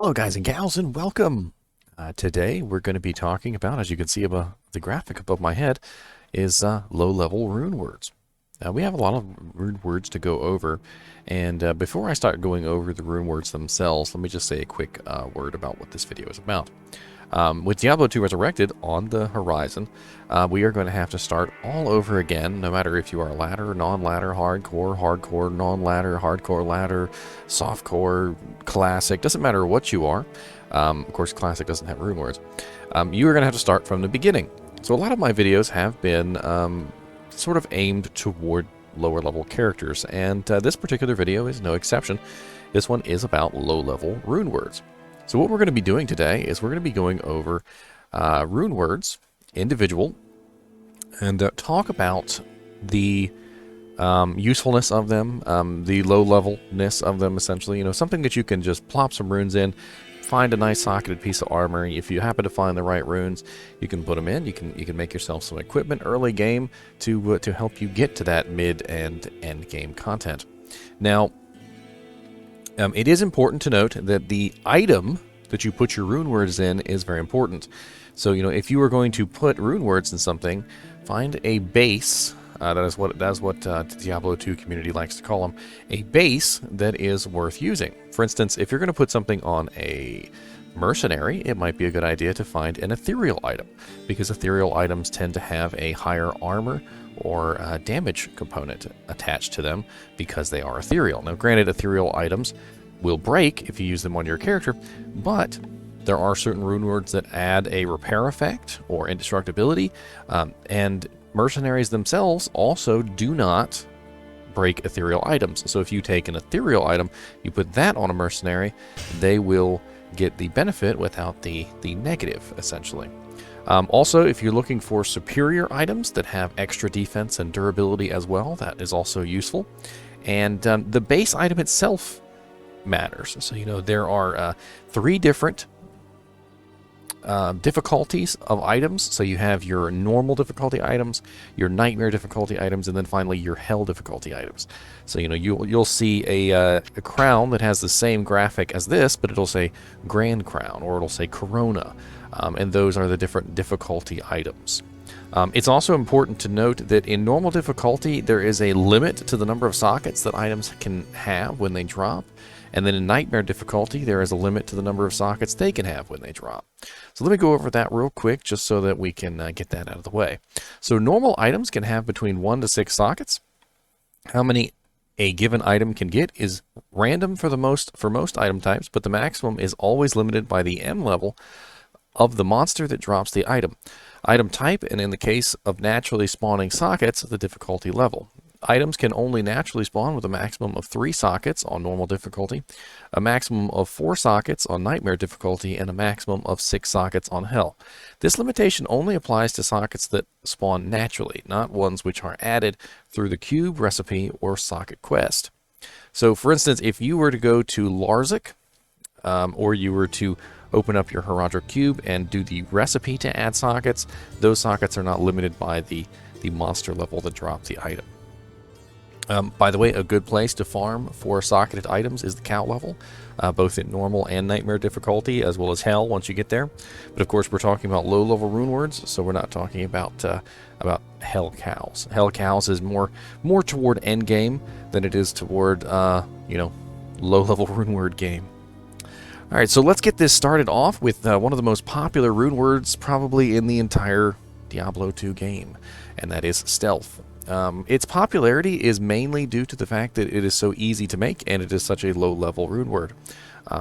Hello guys and gals and welcome! Today we're going to be talking about, as you can see above the graphic above my head, is low-level rune words. We have a lot of rune words to go over, and before I start going over the rune words themselves, let me just say a quick word about what this video is about. With Diablo II Resurrected on the horizon, we are going to have to start all over again, no matter if you are ladder, non-ladder, hardcore, non-ladder, hardcore, ladder, softcore, classic, doesn't matter what you are. Of course, classic doesn't have rune words. You are going to have to start from the beginning. So a lot of my videos have been sort of aimed toward lower level characters, and this particular video is no exception. This one is about low-level rune words. So what we're going to be doing today is we're going to be going over rune words, individual, and talk about the usefulness of them, the low-levelness of them, essentially. You know, something that you can just plop some runes in, find a nice socketed piece of armor. If you happen to find the right runes, you can put them in. You can make yourself some equipment early game to help you get to that mid and end game content. Now, it is important to note that the item that you put your rune words in is very important. So, you know, if you are going to put rune words in something, find a base. That is what the Diablo 2 community likes to call them. A base that is worth using. For instance, if you're going to put something on a mercenary, it might be a good idea to find an ethereal item, because ethereal items tend to have a higher armor or damage component attached to them because they are ethereal. Now, granted, ethereal items will break if you use them on your character, but there are certain rune words that add a repair effect or indestructibility, and mercenaries themselves also do not break ethereal items. So if you take an ethereal item, you put that on a mercenary, they will get the benefit without the negative, essentially. Also, if you're looking for superior items that have extra defense and durability as well, that is also useful. And the base item itself matters. So, you know, there are 3 different difficulties of items. So you have your normal difficulty items, your nightmare difficulty items, and then finally your hell difficulty items. So, you know, you'll see a crown that has the same graphic as this, but it'll say Grand Crown, or it'll say Corona, and those are the different difficulty items. It's also important to note that in normal difficulty, there is a limit to the number of sockets that items can have when they drop. And then in nightmare difficulty, there is a limit to the number of sockets they can have when they drop. So let me go over that real quick, just so that we can get that out of the way. So normal items can have between 1 to 6 sockets. How many a given item can get is random for most item types, but the maximum is always limited by the M level of the monster that drops the item. Item type, and in the case of naturally spawning sockets, the difficulty level. Items can only naturally spawn with a maximum of 3 sockets on normal difficulty, a maximum of 4 sockets on nightmare difficulty, and a maximum of 6 sockets on hell. This limitation only applies to sockets that spawn naturally, not ones which are added through the cube, recipe, or socket quest. So, for instance, if you were to go to Larzik, or you were to open up your Herodric cube and do the recipe to add sockets, those sockets are not limited by the monster level that dropped the item. By the way, a good place to farm for socketed items is the cow level, both in normal and nightmare difficulty, as well as hell once you get there. But of course, we're talking about low-level rune words, so we're not talking about hell cows. Hell cows is more toward end game than it is toward you know, low-level rune word game. All right, so let's get this started off with one of the most popular rune words probably in the entire Diablo 2 game, and that is stealth. Its popularity is mainly due to the fact that it is so easy to make and it is such a low-level rune word.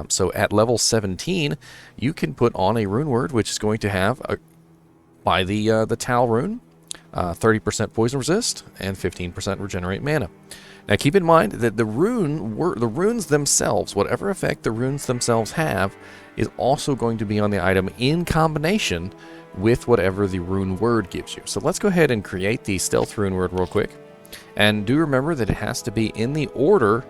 So at level 17, you can put on a rune word which is going to have, by the Tal rune, 30% poison resist and 15% regenerate mana. Now keep in mind that the runes themselves, whatever effect the runes themselves have, is also going to be on the item in combination with whatever the rune word gives you. So let's go ahead and create the stealth rune word real quick. And do remember that it has to be in the order,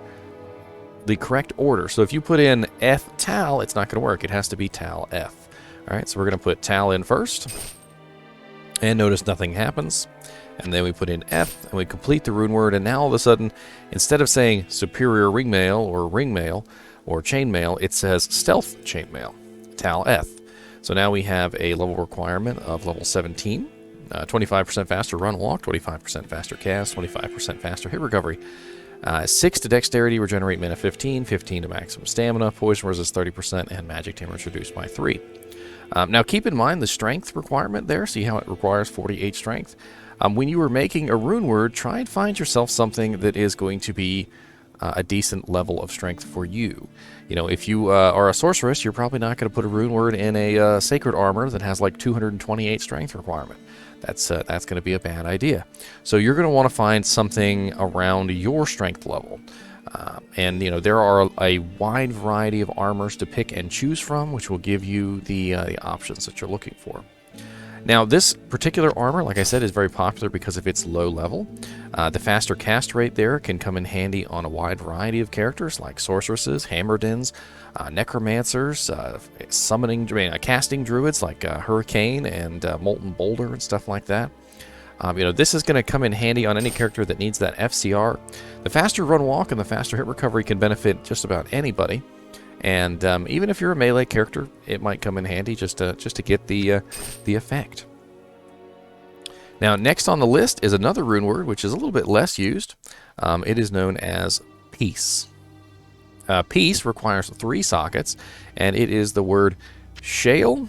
the correct order. So if you put in Eth Tal, it's not going to work. It has to be Tal Eth. All right, so we're going to put Tal in first. And notice nothing happens. And then we put in Eth, and we complete the rune word. And now all of a sudden, instead of saying superior ringmail or ringmail, or chainmail, it says stealth chainmail, Tal Eth. So now we have a level requirement of level 17, 25% faster run walk, 25% faster cast, 25% faster hit recovery, 6 to dexterity, regenerate mana 15, 15 to maximum stamina, poison resist 30%, and magic damage reduced by 3. Now keep in mind the strength requirement there. See how it requires 48 strength? When you are making a rune word, try and find yourself something that is going to be a decent level of strength for you. You know, if you are a sorceress, you're probably not going to put a rune word in a sacred armor that has like 228 strength requirement. That's going to be a bad idea. So you're going to want to find something around your strength level. And, you know, there are a wide variety of armors to pick and choose from, which will give you the options that you're looking for. Now, this particular armor, like I said, is very popular because of its low level. The faster cast rate there can come in handy on a wide variety of characters like sorceresses, hammerdins, necromancers, casting druids like Hurricane and Molten Boulder and stuff like that. You know, this is going to come in handy on any character that needs that FCR. The faster run walk and the faster hit recovery can benefit just about anybody. And even if you're a melee character, it might come in handy just to get the effect. Now, next on the list is another rune word, which is a little bit less used. It is known as Peace. Peace requires 3 sockets, and it is the word Shael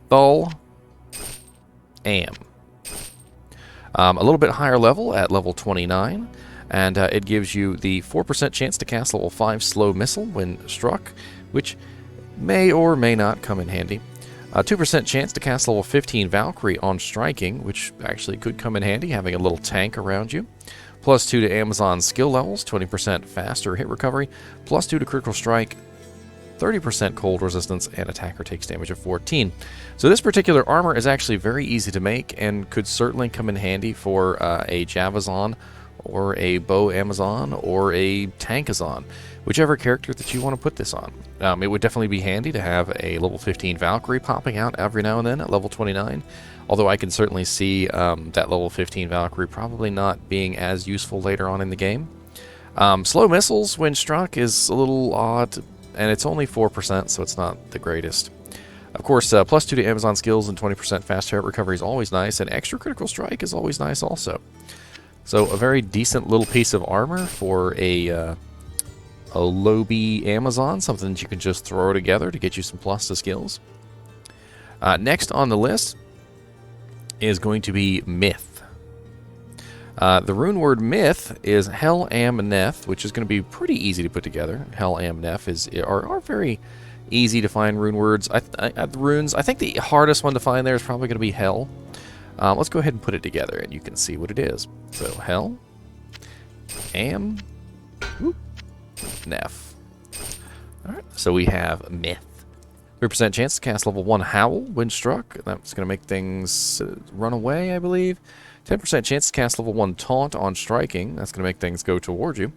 Thul Amn. A little bit higher level at level 29. And it gives you the 4% chance to cast level 5 slow missile when struck, which may or may not come in handy. 2% chance to cast level 15 Valkyrie on striking, which actually could come in handy, having a little tank around you. +2 to Amazon skill levels, 20% faster hit recovery. +2 to critical strike, 30% cold resistance, and attacker takes damage of 14. So this particular armor is actually very easy to make and could certainly come in handy for a Javazon, or a Bow Amazon, or a Tankazon, whichever character that you want to put this on. It would definitely be handy to have a level 15 Valkyrie popping out every now and then at level 29, although I can certainly see that level 15 Valkyrie probably not being as useful later on in the game. Slow missiles when struck is a little odd, and it's only 4%, so it's not the greatest. Of course, +2 to Amazon skills and 20% faster hit recovery is always nice, and extra critical strike is always nice also. So a very decent little piece of armor for a low B Amazon, something that you can just throw together to get you some plus to skills. Next on the list is going to be Myth. The rune word Myth is Hel Amn Nef, which is going to be pretty easy to put together. Hel Amn Nef are very easy to find rune words. Runes, I think the hardest one to find there is probably going to be Hel. Let's go ahead and put it together, and you can see what it is. So, Hel Amn Nef. Alright, so we have Myth. 3% chance to cast level 1 Howl when struck. That's going to make things run away, I believe. 10% chance to cast level 1 Taunt on striking. That's going to make things go toward you.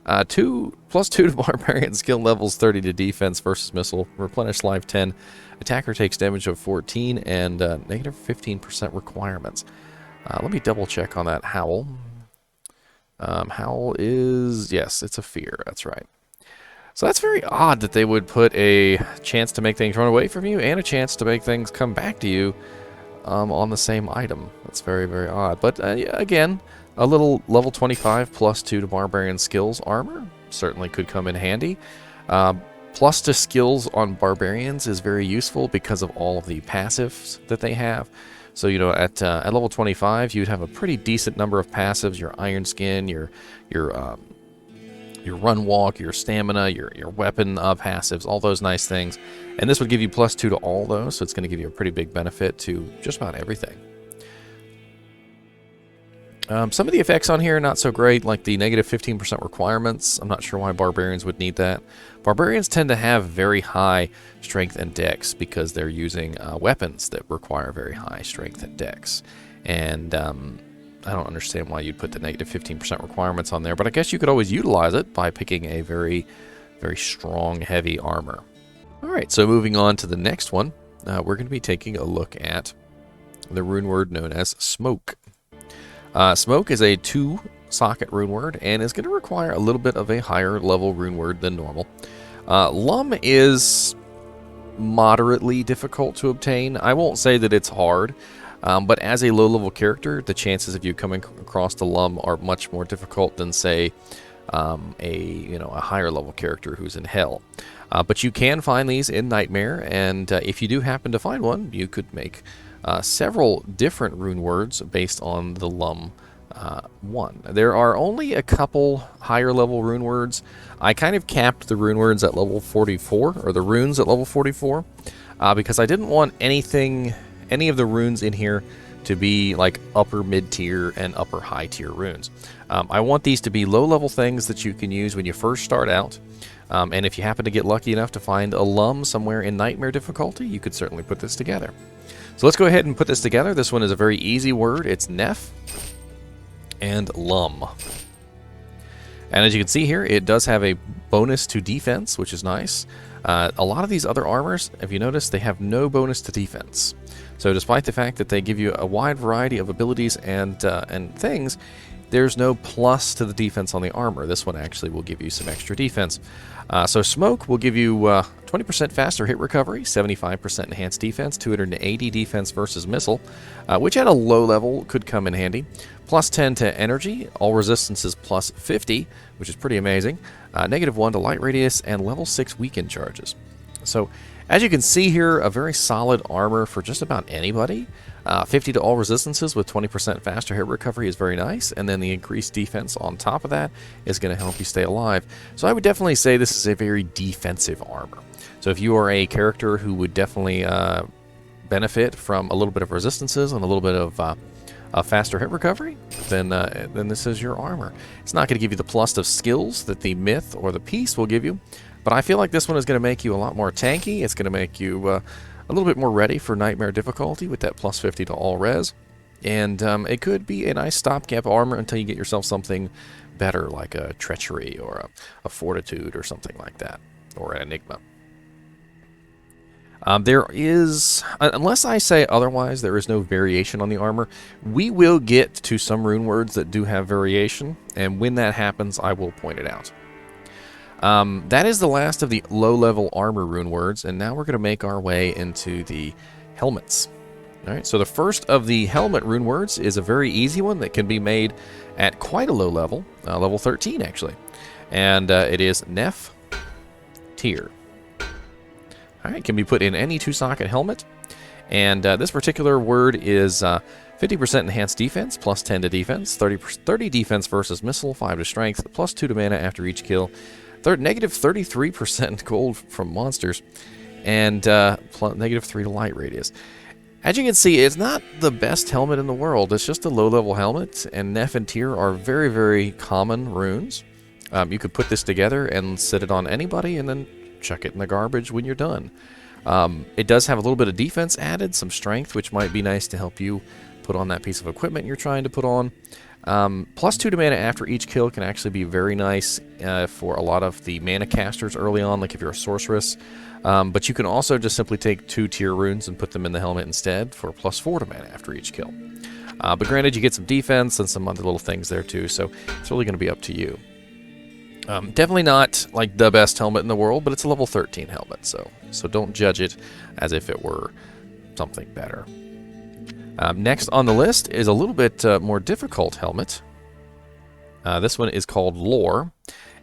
+2 to Barbarian skill levels, 30 to defense versus missile. Replenish life 10. Attacker takes damage of 14 and negative 15% requirements. Let me double check on that Howl. Howl is, yes, it's a fear. That's right. So that's very odd that they would put a chance to make things run away from you and a chance to make things come back to you on the same item. That's very, very odd. But again, a little level 25 +2 to Barbarian skills armor certainly could come in handy. Plus to skills on Barbarians is very useful because of all of the passives that they have. So, you know, at level 25, you'd have a pretty decent number of passives. Your Iron Skin, your Run Walk, your Stamina, your Weapon passives, all those nice things. And this would give you +2 to all those, so it's going to give you a pretty big benefit to just about everything. Some of the effects on here are not so great, like the negative 15% requirements. I'm not sure why Barbarians would need that. Barbarians tend to have very high strength and dex because they're using weapons that require very high strength and dex. And I don't understand why you'd put the negative 15% requirements on there, but I guess you could always utilize it by picking a very, very strong, heavy armor. Alright, so moving on to the next one, we're going to be taking a look at the rune word known as Smoke. Smoke is a 2 socket rune word and is going to require a little bit of a higher level rune word than normal. Lum is moderately difficult to obtain. I won't say that it's hard, but as a low-level character, the chances of you coming across the Lum are much more difficult than, say, a higher level character who's in Hell. But you can find these in Nightmare, and if you do happen to find one, you could make several different rune words based on the Lum one. There are only a couple higher level rune words. I kind of capped the rune words at level 44, or the runes at level 44, because I didn't want any of the runes in here to be like upper mid-tier and upper high-tier runes. I want these to be low-level things that you can use when you first start out. And if you happen to get lucky enough to find a Lum somewhere in Nightmare difficulty, you could certainly put this together. So let's go ahead and put this together. This one is a very easy word. It's Nef and Lum. And as you can see here, it does have a bonus to defense, which is nice. A lot of these other armors, if you notice, they have no bonus to defense. So despite the fact that they give you a wide variety of abilities and things, there's no plus to the defense on the armor. This one actually will give you some extra defense. So Smoke will give you 20% faster hit recovery, 75% enhanced defense, 280 defense versus missile, which at a low level could come in handy. Plus 10 to energy, all resistances plus 50, which is pretty amazing. -1 to light radius, and level 6 weaken charges. So as you can see here, a very solid armor for just about anybody. 50 to all resistances with 20% faster hit recovery is very nice, and then the increased defense on top of that is going to help you stay alive. So I would definitely say this is a very defensive armor. So if you are a character who would definitely benefit from a little bit of resistances and a little bit of a faster hit recovery, then this is your armor. It's not going to give you the plus of skills that the myth or the piece will give you, but I feel like this one is going to make you a lot more tanky. It's going to make you a little bit more ready for Nightmare difficulty with that plus 50 to all res. And it could be a nice stopgap armor until you get yourself something better, like a Treachery or a Fortitude or something like that, or an Enigma. There is, unless I say otherwise, there is no variation on the armor. We will get to some rune words that do have variation, and when that happens, I will point it out. That is the last of the low-level armor rune words, and now we're going to make our way into the helmets. All right, so the first of the helmet rune words is a very easy one that can be made at quite a low level, level 13 actually, and it is Nef Tir. All right, can be put in any 2-socket helmet, and this particular word is 50% enhanced defense, plus 10 to defense, 30 defense versus missile, 5 to strength, plus 2 to mana after each kill, negative 33% gold from monsters, and negative 3 to light radius. As you can see, it's not the best helmet in the world. It's just a low-level helmet, and Nef and Tir are very, very common runes. You could put this together and sit it on anybody, and then chuck it in the garbage when you're done. It does have a little bit of defense added, some strength, which might be nice to help you put on that piece of equipment you're trying to put on. Plus 2 to mana after each kill can actually be very nice for a lot of the mana casters early on, like if you're a sorceress. But you can also just simply take 2 Tir runes and put them in the helmet instead for plus 4 to mana after each kill. But granted, you get some defense and some other little things there too, so it's really going to be up to you. Definitely not like the best helmet in the world, but it's a level 13 helmet, so don't judge it as if it were something better. Next on the list is a little bit more difficult helmet. This one is called Lore,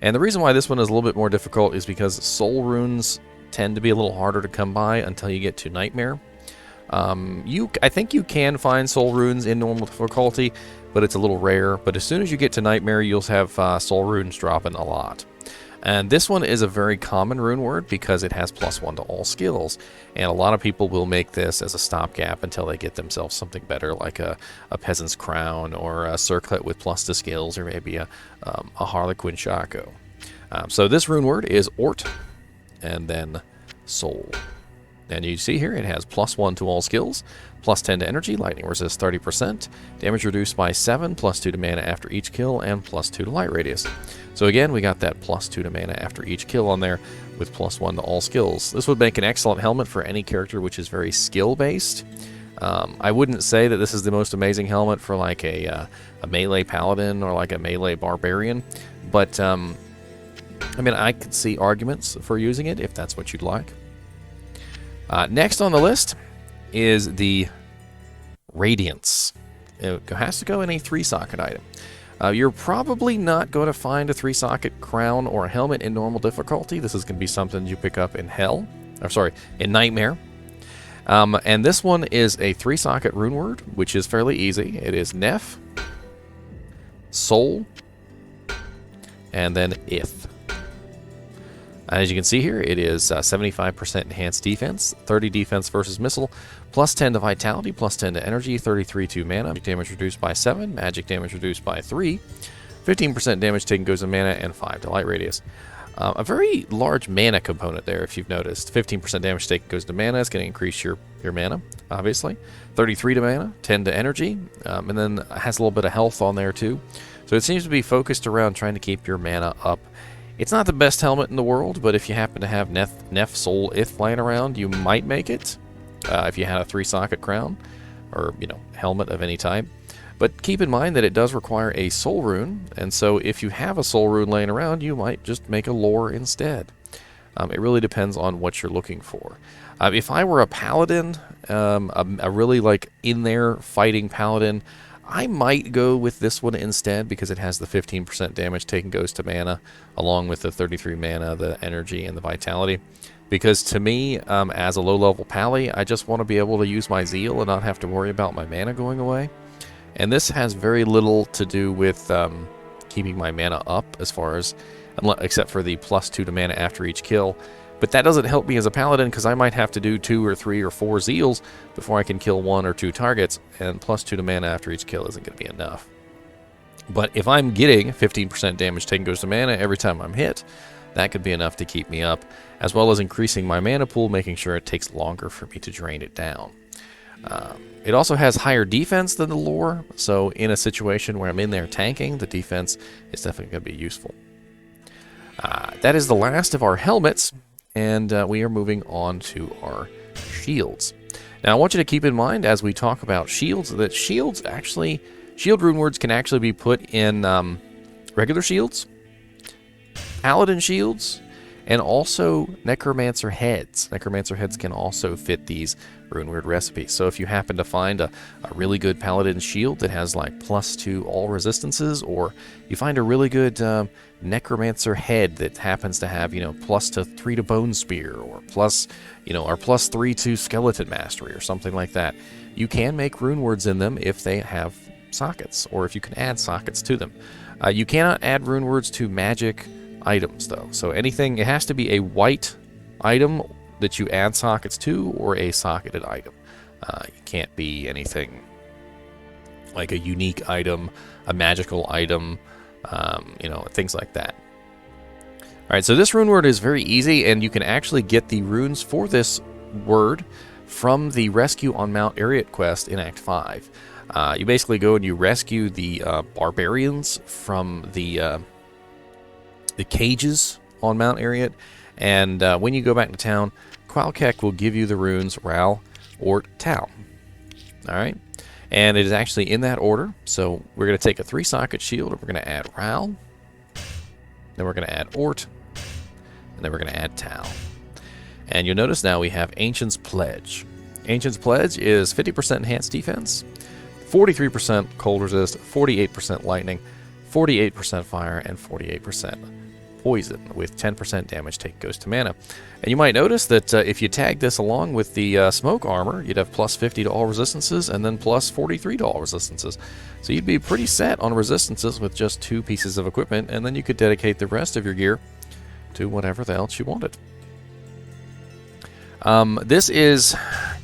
and the reason why this one is a little bit more difficult is because soul runes tend to be a little harder to come by until you get to Nightmare. I think you can find soul runes in normal difficulty, but it's a little rare. But as soon as you get to Nightmare, you'll have soul runes dropping a lot. And this one is a very common rune word because it has plus 1 to all skills. And a lot of people will make this as a stopgap until they get themselves something better, like a Peasant's Crown or a Circlet with plus to skills, or maybe a Harlequin Shaco. So this rune word is Ort, and then Sol. And you see here it has plus 1 to all skills, plus 10 to energy, lightning resist 30%, damage reduced by 7, plus 2 to mana after each kill, and plus 2 to light radius. So again, we got that plus 2 to mana after each kill on there with plus 1 to all skills. This would make an excellent helmet for any character which is very skill-based. I wouldn't say that this is the most amazing helmet for like a melee paladin or like a melee barbarian, but I mean, I could see arguments for using it if that's what you'd like. Next on the list is the Radiance. It has to go in a 3-socket item. You're probably not going to find a 3-socket crown or a helmet in normal difficulty. This is going to be something you pick up in in Nightmare. And this one is a 3-socket rune word, which is fairly easy. It is Nef, Sol, and then Ith. As you can see here, it is 75% enhanced defense, 30 defense versus missile, plus 10 to vitality, plus 10 to energy, 33 to mana, magic damage reduced by 7, magic damage reduced by 3, 15% damage taken goes to mana, and 5 to light radius. A very large mana component there, if you've noticed. 15% damage taken goes to mana. It's going to increase your mana, obviously. 33 to mana, 10 to energy, and then it has a little bit of health on there too. So it seems to be focused around trying to keep your mana up. It's not the best helmet in the world, but if you happen to have Nef Sol Ith lying around, you might make it. If you had a 3-socket crown, or helmet of any type. But keep in mind that it does require a soul rune, and so if you have a soul rune laying around, you might just make a lore instead. It really depends on what you're looking for. If I were a paladin, a really like in there fighting paladin, I might go with this one instead because it has the 15% damage taken goes to mana, along with the 33 mana, the energy, and the vitality. Because to me, as a low-level pally, I just want to be able to use my zeal and not have to worry about my mana going away. And this has very little to do with keeping my mana up, as far as, except for the +2 to mana after each kill. But that doesn't help me as a paladin because I might have to do 2 or 3 or 4 zeals before I can kill 1 or 2 targets, and +2 to mana after each kill isn't going to be enough. But if I'm getting 15% damage taken goes to mana every time I'm hit, that could be enough to keep me up, as well as increasing my mana pool, making sure it takes longer for me to drain it down. It also has higher defense than the lore, so in a situation where I'm in there tanking, the defense is definitely going to be useful. That is the last of our helmets, and we are moving on to our shields. Now I want you to keep in mind as we talk about shields that shield rune words can actually be put in regular shields, paladin shields, and also necromancer heads. Necromancer heads can also fit these rune word recipes. So if you happen to find a really good paladin shield that has like +2 all resistances, or you find a really good necromancer head that happens to have +3 to bone spear, or +3 to skeleton mastery, or something like that, you can make rune words in them if they have sockets, or if you can add sockets to them. You cannot add rune words to magic items though, so anything, it has to be a white item that you add sockets to, or a socketed item. You can't be anything like a unique item, a magical item, things like that. Alright, so this rune word is very easy, and you can actually get the runes for this word from the Rescue on Mount Arreat quest in Act 5. You basically go and you rescue the barbarians from the cages on Mount Arreat, and when you go back to town, Qualkek will give you the runes Ral Ort Tal. Alright, and it is actually in that order, so we're going to take a 3-socket shield, and we're going to add Ral, then we're going to add Ort, and then we're going to add Tal. And you'll notice now we have Ancient's Pledge. Ancient's Pledge is 50% enhanced defense, 43% cold resist, 48% lightning, 48% fire, and 48% poison, with 10% damage taken goes to mana. And you might notice that if you tag this along with the smoke armor, you'd have +50 to all resistances, and then +43 to all resistances. So you'd be pretty set on resistances with just 2 pieces of equipment, and then you could dedicate the rest of your gear to whatever else you wanted. This is,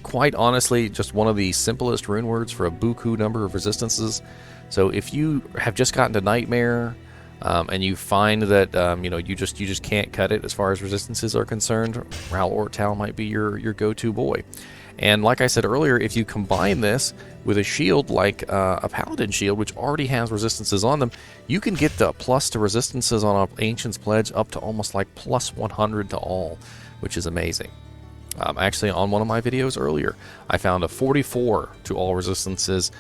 quite honestly, just one of the simplest rune words for a buku number of resistances. So if you have just gotten to Nightmare, and you find that you just can't cut it as far as resistances are concerned, Ral Ort Tal might be your go-to boy. And like I said earlier, if you combine this with a shield like a Paladin shield, which already has resistances on them, you can get the plus to resistances on an Ancient's Pledge up to almost like +100 to all, which is amazing. Actually, on one of my videos earlier, I found a 44 to all resistances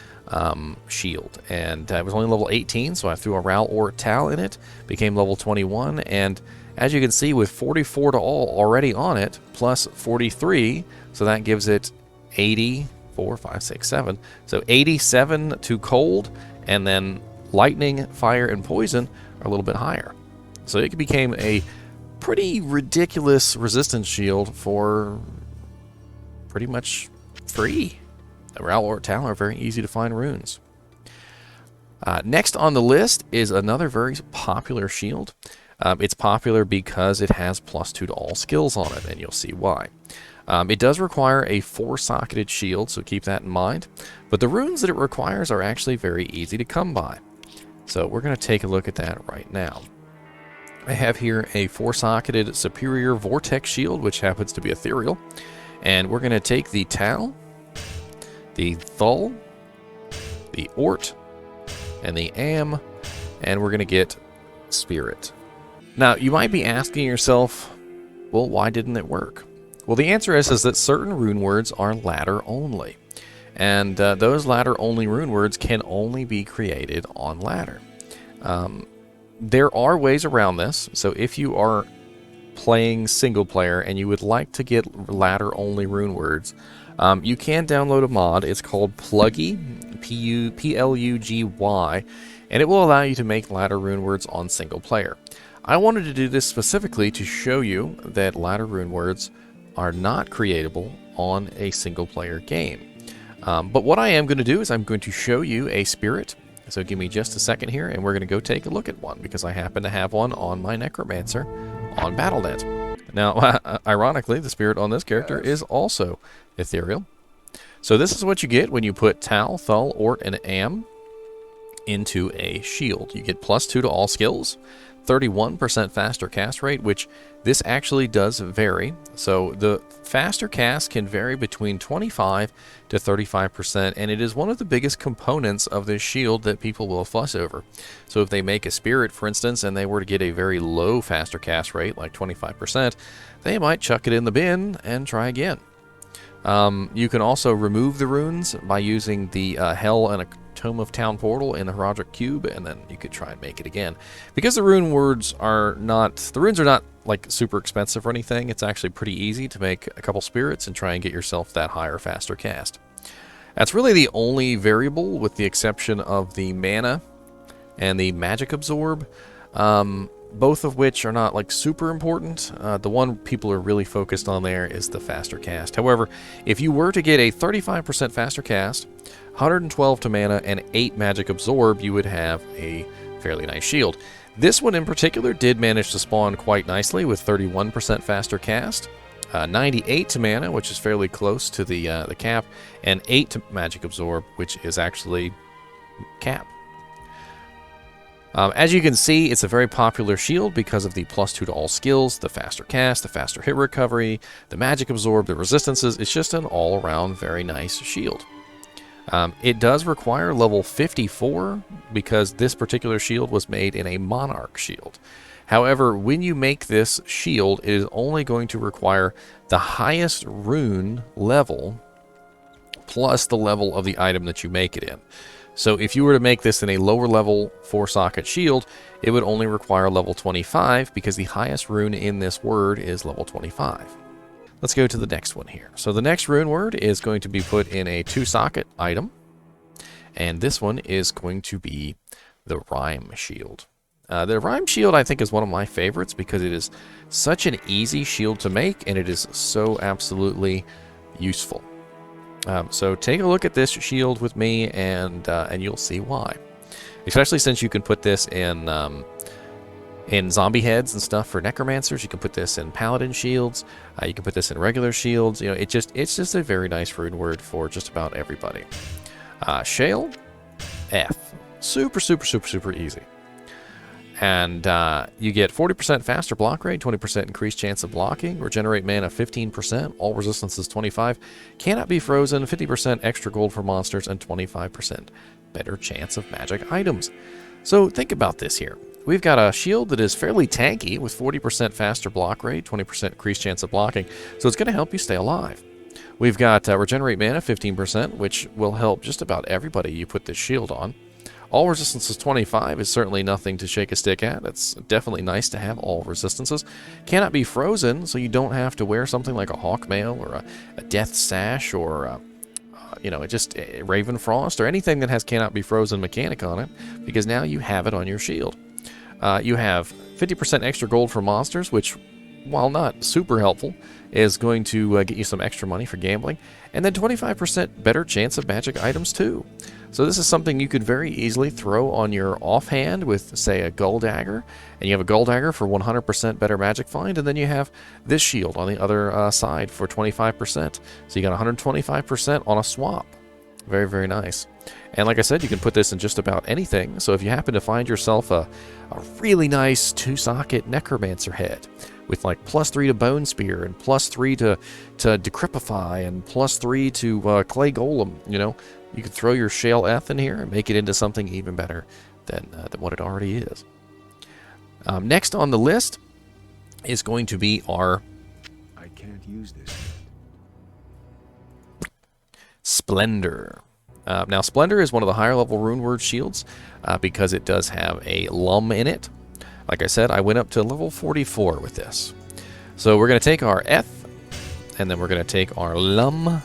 shield, and it was only level 18, so I threw a Ral Ort Tal in it, became level 21, and as you can see, with 44 to all already on it, plus 43, so that gives it 84, 5, 6, 7, so 87 to cold, and then lightning, fire, and poison are a little bit higher. So it became a pretty ridiculous resistance shield for pretty much free. The Ral Ort Tal are very easy to find runes. Next on the list is another very popular shield. It's popular because it has +2 to all skills on it, and you'll see why. It does require a 4-socketed shield, so keep that in mind. But the runes that it requires are actually very easy to come by. So we're going to take a look at that right now. I have here a 4-socketed Superior Vortex Shield, which happens to be ethereal. And we're going to take the Tal, the Thul, the Ort, and the Amn, and we're going to get Spirit. Now, you might be asking yourself, well, why didn't it work? Well, the answer is that certain rune words are ladder only. And those ladder only rune words can only be created on ladder. There are ways around this, so if you are playing single player and you would like to get ladder only rune words, you can download a mod. It's called Plugy, P-L-U-G-Y, and it will allow you to make ladder rune words on single player. I wanted to do this specifically to show you that ladder rune words are not creatable on a single player game. But what I am going to do is I'm going to show you a spirit. So give me just a second here, and we're going to go take a look at one, because I happen to have one on my Necromancer on Battle.net. Now, ironically, the spirit on this character is also ethereal. So this is what you get when you put Tal, Thul, Ort, and Amn into a shield. You get +2 to all skills, 31% faster cast rate, which this actually does vary. So the faster cast can vary between 25 to 35%, and it is one of the biggest components of this shield that people will fuss over. So if they make a spirit, for instance, and they were to get a very low faster cast rate, like 25%, they might chuck it in the bin and try again. You can also remove the runes by using the Hel and a Tome of Town portal in the Herodic Cube, and then you could try and make it again. Because the rune words are not, the runes are not like super expensive or anything, it's actually pretty easy to make a couple spirits and try and get yourself that higher, faster cast. That's really the only variable, with the exception of the mana and the magic absorb, both of which are not like super important. The one people are really focused on there is the faster cast. However, if you were to get a 35% faster cast, 112 to mana, and 8 magic absorb, you would have a fairly nice shield. This one in particular did manage to spawn quite nicely with 31% faster cast, 98 to mana, which is fairly close to the cap, and 8 to magic absorb, which is actually cap. As you can see, it's a very popular shield because of the +2 to all skills, the faster cast, the faster hit recovery, the magic absorb, the resistances. It's just an all-around very nice shield. It does require level 54 because this particular shield was made in a Monarch shield. However, when you make this shield, it is only going to require the highest rune level plus the level of the item that you make it in. So if you were to make this in a lower level 4-socket shield, it would only require level 25 because the highest rune in this word is level 25. Let's go to the next one here. So the next rune word is going to be put in a 2-socket item, and this one is going to be the Rhyme Shield. The Rhyme Shield, I think, is one of my favorites because it is such an easy shield to make, and it is so absolutely useful. So take a look at this shield with me, and you'll see why. Especially since you can put this in zombie heads and stuff for necromancers. You can put this in paladin shields. You can put this in regular shields. You know, it's just a very nice rune word for just about everybody. Shael Eth, super easy. And you get 40% faster block rate, 20% increased chance of blocking, regenerate mana 15%, all resistances 25, cannot be frozen, 50% extra gold for monsters, and 25% better chance of magic items. So think about this here. we've got a shield that is fairly tanky with 40% faster block rate, 20% increased chance of blocking, so it's going to help you stay alive. We've got regenerate mana 15%, which will help just about everybody you put this shield on. All resistances 25 is certainly nothing to shake a stick at. It's definitely nice to have all resistances. Cannot be frozen, so you don't have to wear something like a Hawk Mail or a Death Sash or just Raven Frost or anything that has cannot be frozen mechanic on it, because now you have it on your shield. You have 50% extra gold for monsters, which, while not super helpful, is going to get you some extra money for gambling, and then 25% better chance of magic items too. So this is something you could very easily throw on your offhand with, say, a Gull Dagger, and you have a Gull Dagger for 100% better magic find, and then you have this shield on the other side for 25%. So you got 125% on a swap. Very, very nice. And like I said, you can put this in just about anything. So if you happen to find yourself a really nice 2-socket Necromancer head with like +3 to Bone Spear and +3 to Decrepify and +3 to Clay Golem, you could throw your Shael Eth in here and make it into something even better than what it already is. Next on the list is going to be our... I can't use this. Splendor. Now, Splendor is one of the higher level Rune Word shields because it does have a Lum in it. Like I said, I went up to level 44 with this. So we're going to take our Eth, and then we're going to take our Lum,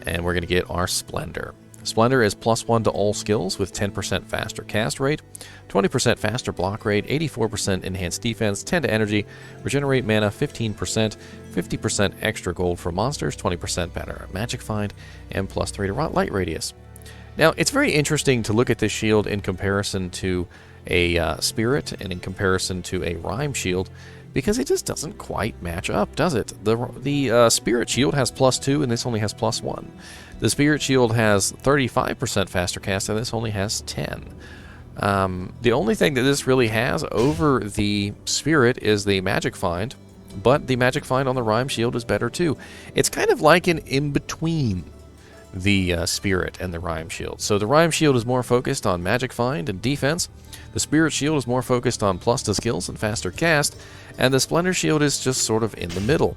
and we're going to get our Splendor. Splendor is +1 to all skills with 10% faster cast rate, 20% faster block rate, 84% enhanced defense, 10 to energy, regenerate mana 15%, 50% extra gold for monsters, 20% better magic find, and +3 to light radius. Now, it's very interesting to look at this shield in comparison to a spirit and in comparison to a rhyme shield, because it just doesn't quite match up, does it? The spirit shield has +2 and this only has +1. The spirit shield has 35% faster cast and this only has 10. The only thing that this really has over the spirit is the magic find, but the magic find on the rhyme shield is better too. It's kind of like an in-between the spirit and the rhyme shield. So the rhyme shield is more focused on magic find and defense. The spirit shield is more focused on plus to skills and faster cast, and the Splendor shield is just sort of in the middle.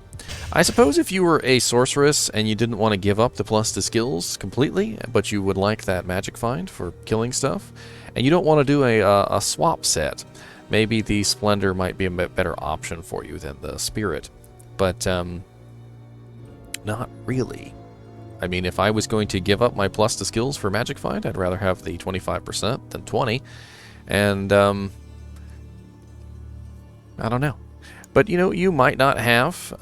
I suppose if you were a sorceress and you didn't want to give up the plus to skills completely, but you would like that magic find for killing stuff, and you don't want to do a swap set, maybe the Splendor might be a better option for you than the spirit. But not really. I mean, if I was going to give up my plus to skills for magic find, I'd rather have the 25% than 20. And I don't know. But you might not have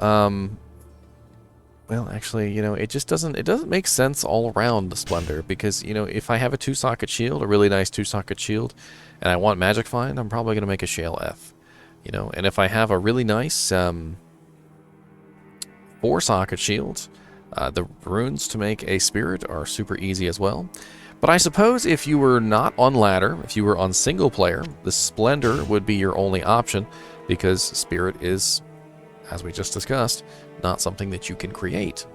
well, actually, it just doesn't make sense all around the Splendor, because if I have a 2-socket shield, a really nice 2-socket shield, and I want magic find, I'm probably going to make a Shael Eth. And if I have a really nice 4-socket shield, the runes to make a spirit are super easy as well. But I suppose if you were not on ladder, if you were on single player, the Splendor would be your only option, because spirit is, as we just discussed, not something that you can create.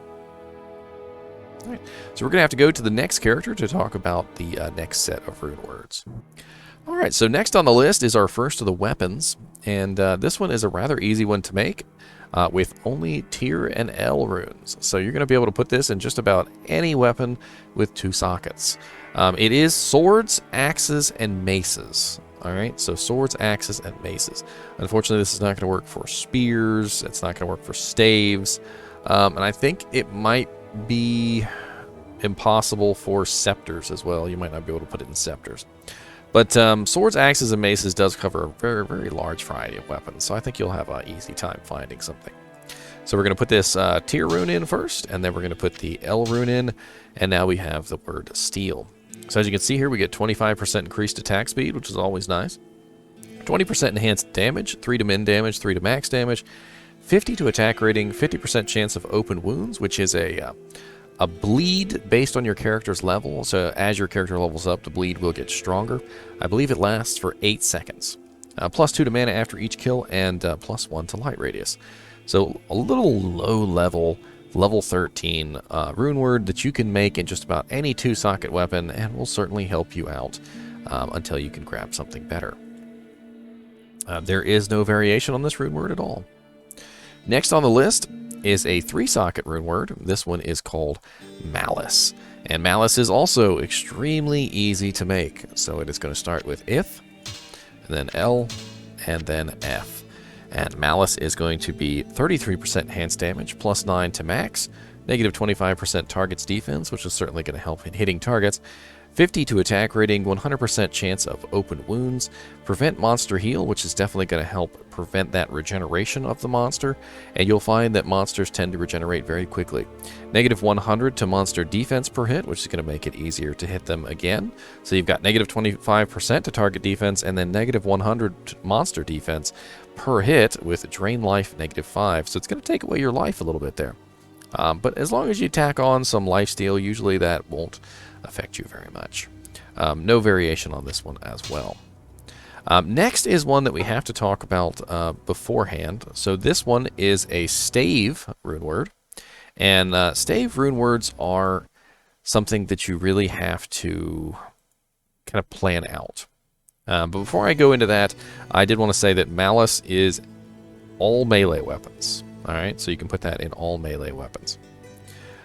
All right, so we're going to have to go to the next character to talk about the next set of rune words. All right, so next on the list is our first of the weapons, and this one is a rather easy one to make. With only Tir and L runes. So you're going to be able to put this in just about any weapon with 2 sockets. It is swords, axes, and maces. Alright, so swords, axes, and maces. Unfortunately, this is not going to work for spears. It's not going to work for staves. And I think it might be impossible for scepters as well. You might not be able to put it in scepters. But swords, axes, and maces does cover a very, very large variety of weapons, so I think you'll have an easy time finding something. So we're going to put this Tir rune in first, and then we're going to put the L rune in, and now we have the word steel. So as you can see here, we get 25% increased attack speed, which is always nice. 20% enhanced damage, 3 to min damage, 3 to max damage, 50 to attack rating, 50% chance of open wounds, which is a bleed based on your character's level. So as your character levels up, the bleed will get stronger. I believe it lasts for 8 seconds. +2 to mana after each kill, and +1 to light radius. So a little low level, level 13 rune word that you can make in just about any 2-socket weapon, and will certainly help you out until you can grab something better. There is no variation on this rune word at all. Next on the list is a 3-socket rune word. This one is called Malice. And Malice is also extremely easy to make. So it is going to start with Ith, and then L, and then F. And Malice is going to be 33% enhanced damage, plus 9 to max, negative 25% target's defense, which is certainly going to help in hitting targets, 50 to attack rating, 100% chance of open wounds, prevent monster heal, which is definitely going to help prevent that regeneration of the monster, and you'll find that monsters tend to regenerate very quickly. Negative 100 to monster defense per hit, which is going to make it easier to hit them again. So you've got negative 25% to target defense, and then negative 100 to monster defense per hit with drain life negative 5. So it's going to take away your life a little bit there. But as long as you tack on some lifesteal, usually that won't affect you very much. No variation on this one as well. Next is one that we have to talk about beforehand. So this one is a stave rune word. And stave rune words are something that you really have to kind of plan out. But before I go into that, I did want to say that Malice is all melee weapons. Alright, so you can put that in all melee weapons.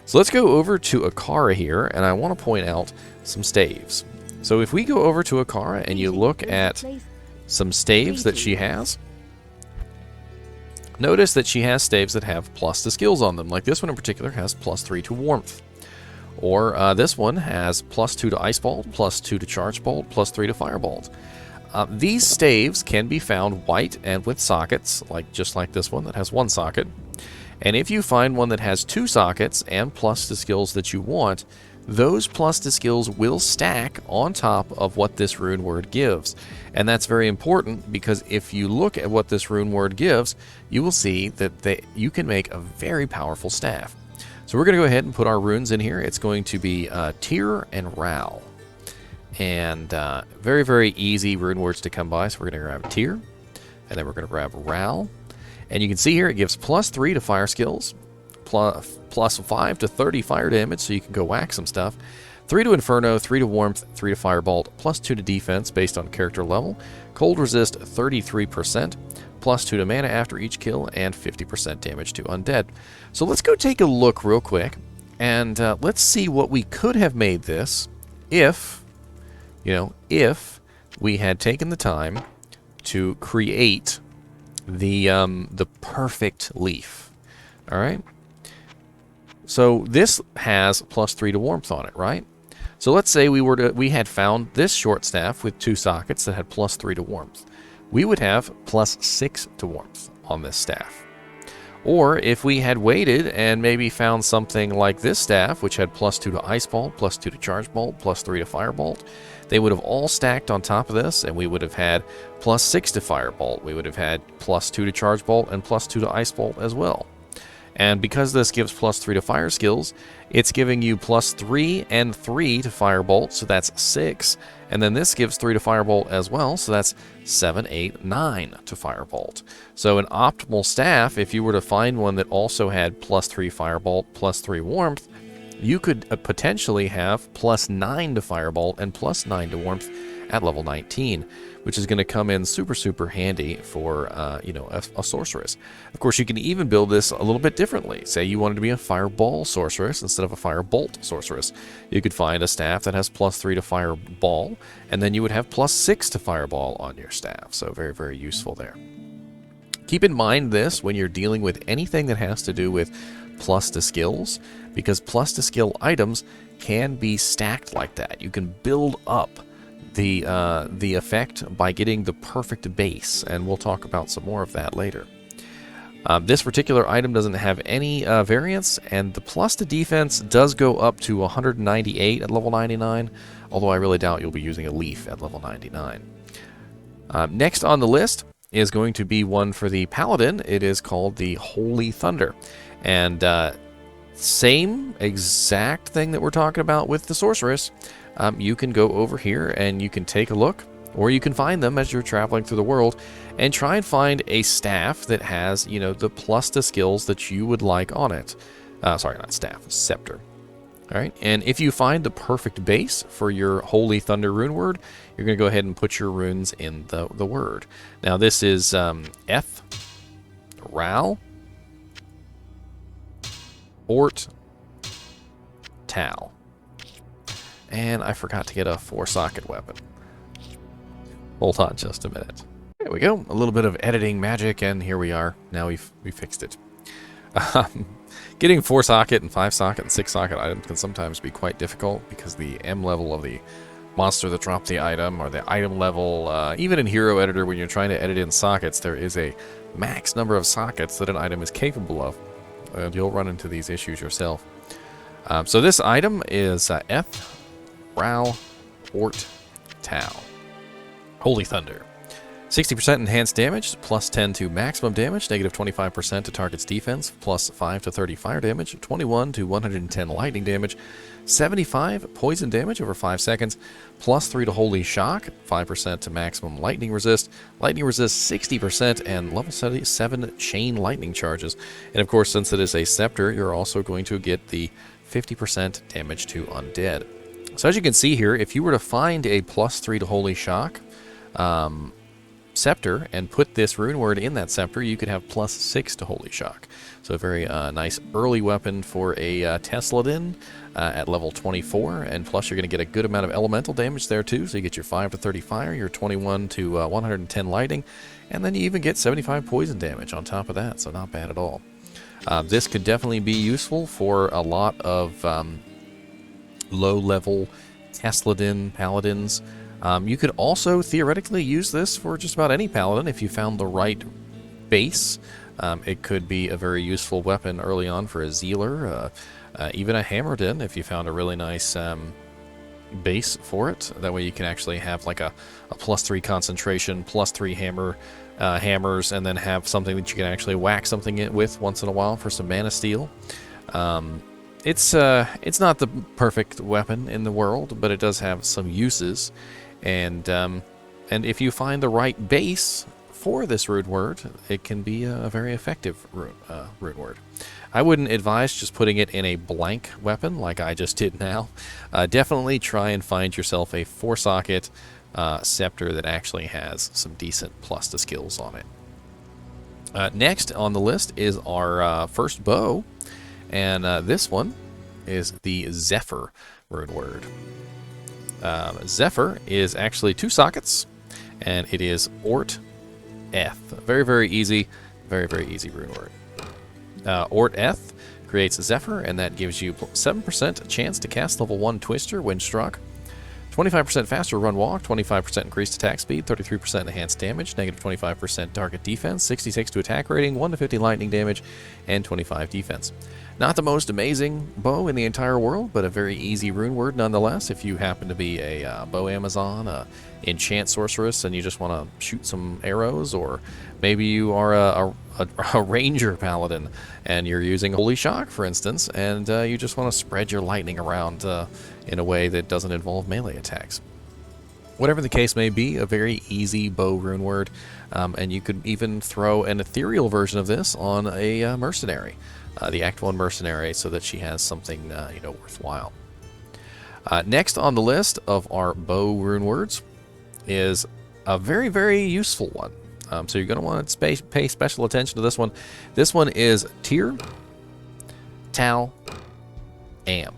So let's go over to Akara here, and I want to point out some staves. So if we go over to Akara and you look at some staves that she has, notice that she has staves that have plus to skills on them. Like this one in particular has plus 3 to warmth. Or this one has plus 2 to ice bolt, plus 2 to charge bolt, plus 3 to firebolt. These staves can be found white and with sockets, just like this one that has 1 socket. And if you find one that has 2 sockets and plus the skills that you want, those plus the skills will stack on top of what this rune word gives. And that's very important because if you look at what this rune word gives, you will see that you can make a very powerful staff. So we're going to go ahead and put our runes in here. It's going to be Tir and Ral. And very, very easy rune words to come by. So we're going to grab Tir, and then we're going to grab Ral. And you can see here it gives plus 3 to fire skills, plus 5 to 30 fire damage, so you can go whack some stuff. 3 to Inferno, 3 to Warmth, 3 to Firebolt, plus 2 to Defense based on character level. Cold Resist 33%, plus 2 to mana after each kill, and 50% damage to Undead. So let's go take a look real quick, and let's see what we could have made this if we had taken the time to create the perfect leaf. All right. So this has plus 3 to warmth on it, right? So let's say we had found this short staff with 2 sockets that had plus 3 to warmth. We would have plus 6 to warmth on this staff. Or if we had waited and maybe found something like this staff, which had plus 2 to ice bolt, plus 2 to charge bolt, plus 3 to firebolt, they would have all stacked on top of this, and we would have had plus 6 to firebolt. We would have had plus 2 to charge bolt and plus 2 to ice bolt as well. And because this gives plus 3 to fire skills, it's giving you plus 3 and 3 to firebolt, so that's 6. And then this gives 3 to firebolt as well, so that's 7, 8, 9 to firebolt. So an optimal staff, if you were to find one that also had plus 3 firebolt, plus 3 warmth, you could potentially have plus 9 to firebolt and plus 9 to warmth at level 19, which is going to come in super, super handy for, a sorceress. Of course, you can even build this a little bit differently. Say you wanted to be a fireball sorceress instead of a firebolt sorceress. You could find a staff that has plus 3 to fireball, and then you would have plus 6 to fireball on your staff. So very, very useful there. Keep in mind this when you're dealing with anything that has to do with plus to skills, because plus to skill items can be stacked like that. You can build up the effect by getting the perfect base, and we'll talk about some more of that later. This particular item doesn't have any variance, and the plus to defense does go up to 198 at level 99, although I really doubt you'll be using a leaf at level 99. Next on the list is going to be one for the Paladin. It is called the Holy Thunder. And same exact thing that we're talking about with the Sorceress. You can go over here and you can take a look, or you can find them as you're traveling through the world and try and find a staff that has, the plus to skills that you would like on it. Sorry, not staff, scepter. All right, and if you find the perfect base for your Holy Thunder rune word, you're going to go ahead and put your runes in the word. Now this is Eth, Ral, Ort Tal. And I forgot to get a 4-socket weapon. Hold on just a minute. There we go. A little bit of editing magic, and here we are. Now we fixed it. Getting 4-socket and 5-socket and 6-socket items can sometimes be quite difficult because the M level of the monster that dropped the item, or the item level, even in Hero Editor when you're trying to edit in sockets, there is a max number of sockets that an item is capable of. And you'll run into these issues yourself. So this item is Eth, Ral, Ort Tal. Holy Thunder. 60% enhanced damage, plus 10 to maximum damage, negative 25% to target's defense, plus 5 to 30 fire damage, 21 to 110 lightning damage, 75 poison damage over 5 seconds, plus 3 to holy shock, 5% to maximum lightning resist 60%, and level 7 chain lightning charges. And of course, since it is a scepter, you're also going to get the 50% damage to undead. So as you can see here, if you were to find a plus 3 to holy shock scepter and put this rune word in that scepter, you could have plus 6 to holy shock. So a very nice early weapon for a Tesladin at level 24, and plus you're going to get a good amount of elemental damage there too. So you get your 5 to 30 fire, your 21 to 110 lightning, and then you even get 75 poison damage on top of that, so not bad at all. This could definitely be useful for a lot of low-level Tesladin paladins. You could also theoretically use this for just about any paladin if you found the right base. It could be a very useful weapon early on for a Zealer, even a Hammerdin if you found a really nice base for it. That way you can actually have like a plus 3 concentration, plus 3 hammers, and then have something that you can actually whack something with once in a while for some mana steal. It's not the perfect weapon in the world, but it does have some uses. And if you find the right base for this rune word, it can be a very effective rune word. I wouldn't advise just putting it in a blank weapon like I just did now. Definitely try and find yourself a 4-socket scepter that actually has some decent plus to skills on it. Next on the list is our first bow, and this one is the Zephyr rune word. Zephyr is actually 2 sockets, and it is Ort Eth. Very, very easy rune word. Ort Eth creates Zephyr, and that gives you 7% chance to cast level 1 Twister when struck, 25% faster run walk, 25% increased attack speed, 33% enhanced damage, negative 25% target defense, 66 to attack rating, 1 to 50 lightning damage, and 25 defense. Not the most amazing bow in the entire world, but a very easy rune word nonetheless. If you happen to be a bow Amazon, a enchant sorceress, and you just want to shoot some arrows, or maybe you are a ranger paladin and you're using Holy Shock, for instance, and you just want to spread your lightning around in a way that doesn't involve melee attacks. Whatever the case may be, a very easy bow rune word, and you could even throw an ethereal version of this on a mercenary, the Act 1 mercenary, so that she has something worthwhile. Next on the list of our bow rune words is a very, very useful one. So you're going to want to pay special attention to this one. This one is Tir Tal Amn.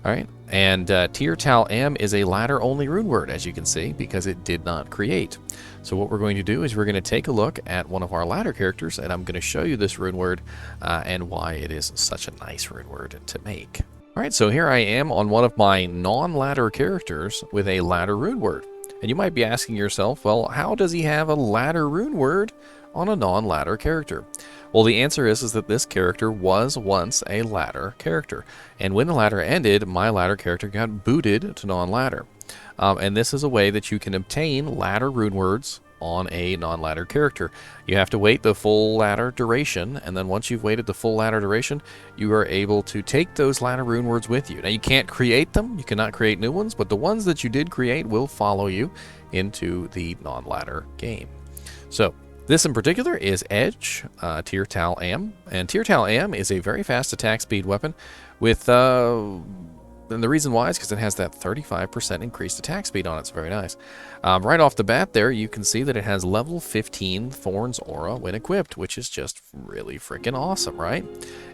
All right, and Tir Tal Amn is a ladder-only rune word, as you can see, because it did not create. So what we're going to do is we're going to take a look at one of our ladder characters, and I'm going to show you this rune word and why it is such a nice rune word to make. All right, so here I am on one of my non-ladder characters with a ladder rune word. And you might be asking yourself, well, how does he have a ladder rune word on a non-ladder character? Well, the answer is that this character was once a ladder character. And when the ladder ended, my ladder character got booted to non-ladder. And this is a way that you can obtain ladder rune words on a non-ladder character. You have to wait the full ladder duration, and then once you've waited the full ladder duration, you are able to take those ladder rune words with you. Now, you can't create them, you cannot create new ones, but the ones that you did create will follow you into the non-ladder game. So, This in particular is Edge, Tir Tal Amn, and Tir Tal Amn is a very fast attack speed weapon with, and the reason why is because it has that 35% increased attack speed on it. It's very nice. Right off the bat there, you can see that it has level 15 Thorns Aura when equipped, which is just really freaking awesome, right?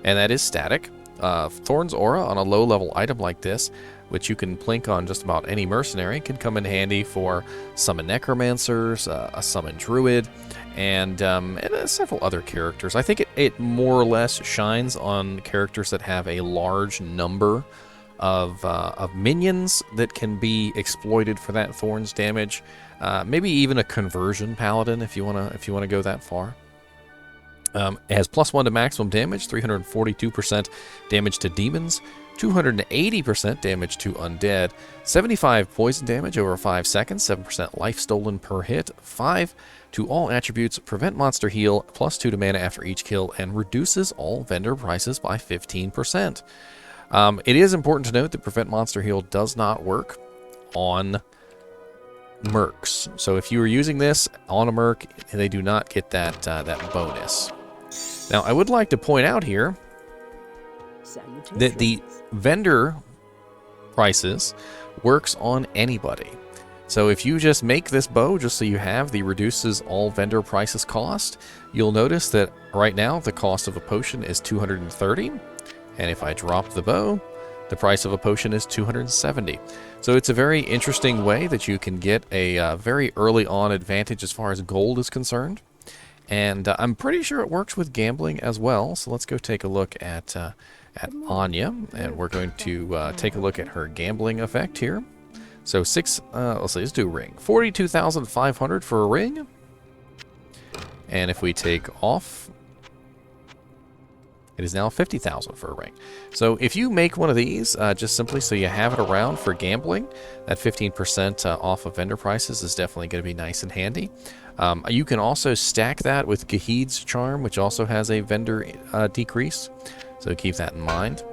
And that is static. Thorns Aura on a low-level item like this, which you can plink on just about any mercenary, can come in handy for summon necromancers, a summon druid, and several other characters. I think it more or less shines on characters that have a large number of minions that can be exploited for that thorns damage. Maybe even a conversion paladin if you wanna go that far. It has +1 to maximum damage, 342% damage to demons, 280% damage to undead, 75 poison damage over 5 seconds, 7% life stolen per hit, 5 to all attributes, prevent monster heal, +2 to mana after each kill, and reduces all vendor prices by 15%. It is important to note that prevent monster heal does not work on mercs. So if you are using this on a merc, they do not get that bonus. Now, I would like to point out here that the vendor prices works on anybody. So if you just make this bow just so you have the reduces all vendor prices cost, you'll notice that right now the cost of a potion is 230, and if I drop the bow, the price of a potion is 270. So it's a very interesting way that you can get a very early on advantage as far as gold is concerned. And I'm pretty sure it works with gambling as well. So let's go take a look at Anya, and we're going to take a look at her gambling effect here. So let's do a ring. 42,500 for a ring. And if we take off, it is now 50,000 for a ring. So if you make one of these, just simply so you have it around for gambling, that 15% off of vendor prices is definitely going to be nice and handy. You can also stack that with Gahid's Charm, which also has a vendor decrease. So keep that in mind.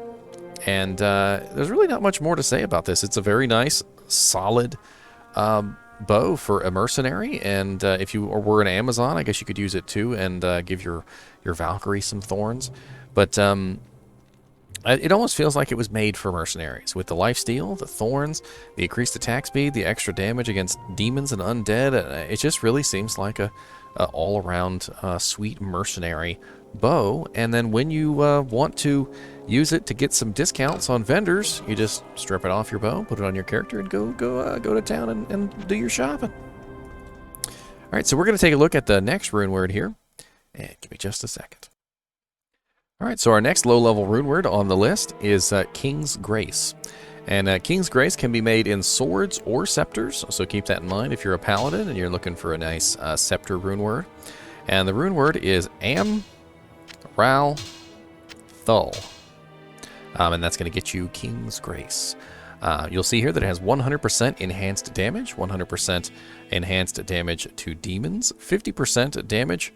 And there's really not much more to say about this. It's a very nice, solid bow for a mercenary. And if you were an Amazon, I guess you could use it too and give your Valkyrie some thorns. But it almost feels like it was made for mercenaries. With the lifesteal, the thorns, the increased attack speed, the extra damage against demons and undead, it just really seems like a all-around sweet mercenary bow. And then when you want to use it to get some discounts on vendors, you just strip it off your bow, put it on your character, and go to town and do your shopping. All right, so we're going to take a look at the next rune word here. And give me just a second. All right, so our next low-level rune word on the list is King's Grace. And King's Grace can be made in swords or scepters, so keep that in mind if you're a paladin and you're looking for a nice scepter rune word. And the rune word is Amn Ral Thul. And that's going to get you King's Grace. You'll see here that it has 100% enhanced damage, 100% enhanced damage to demons, 50% damage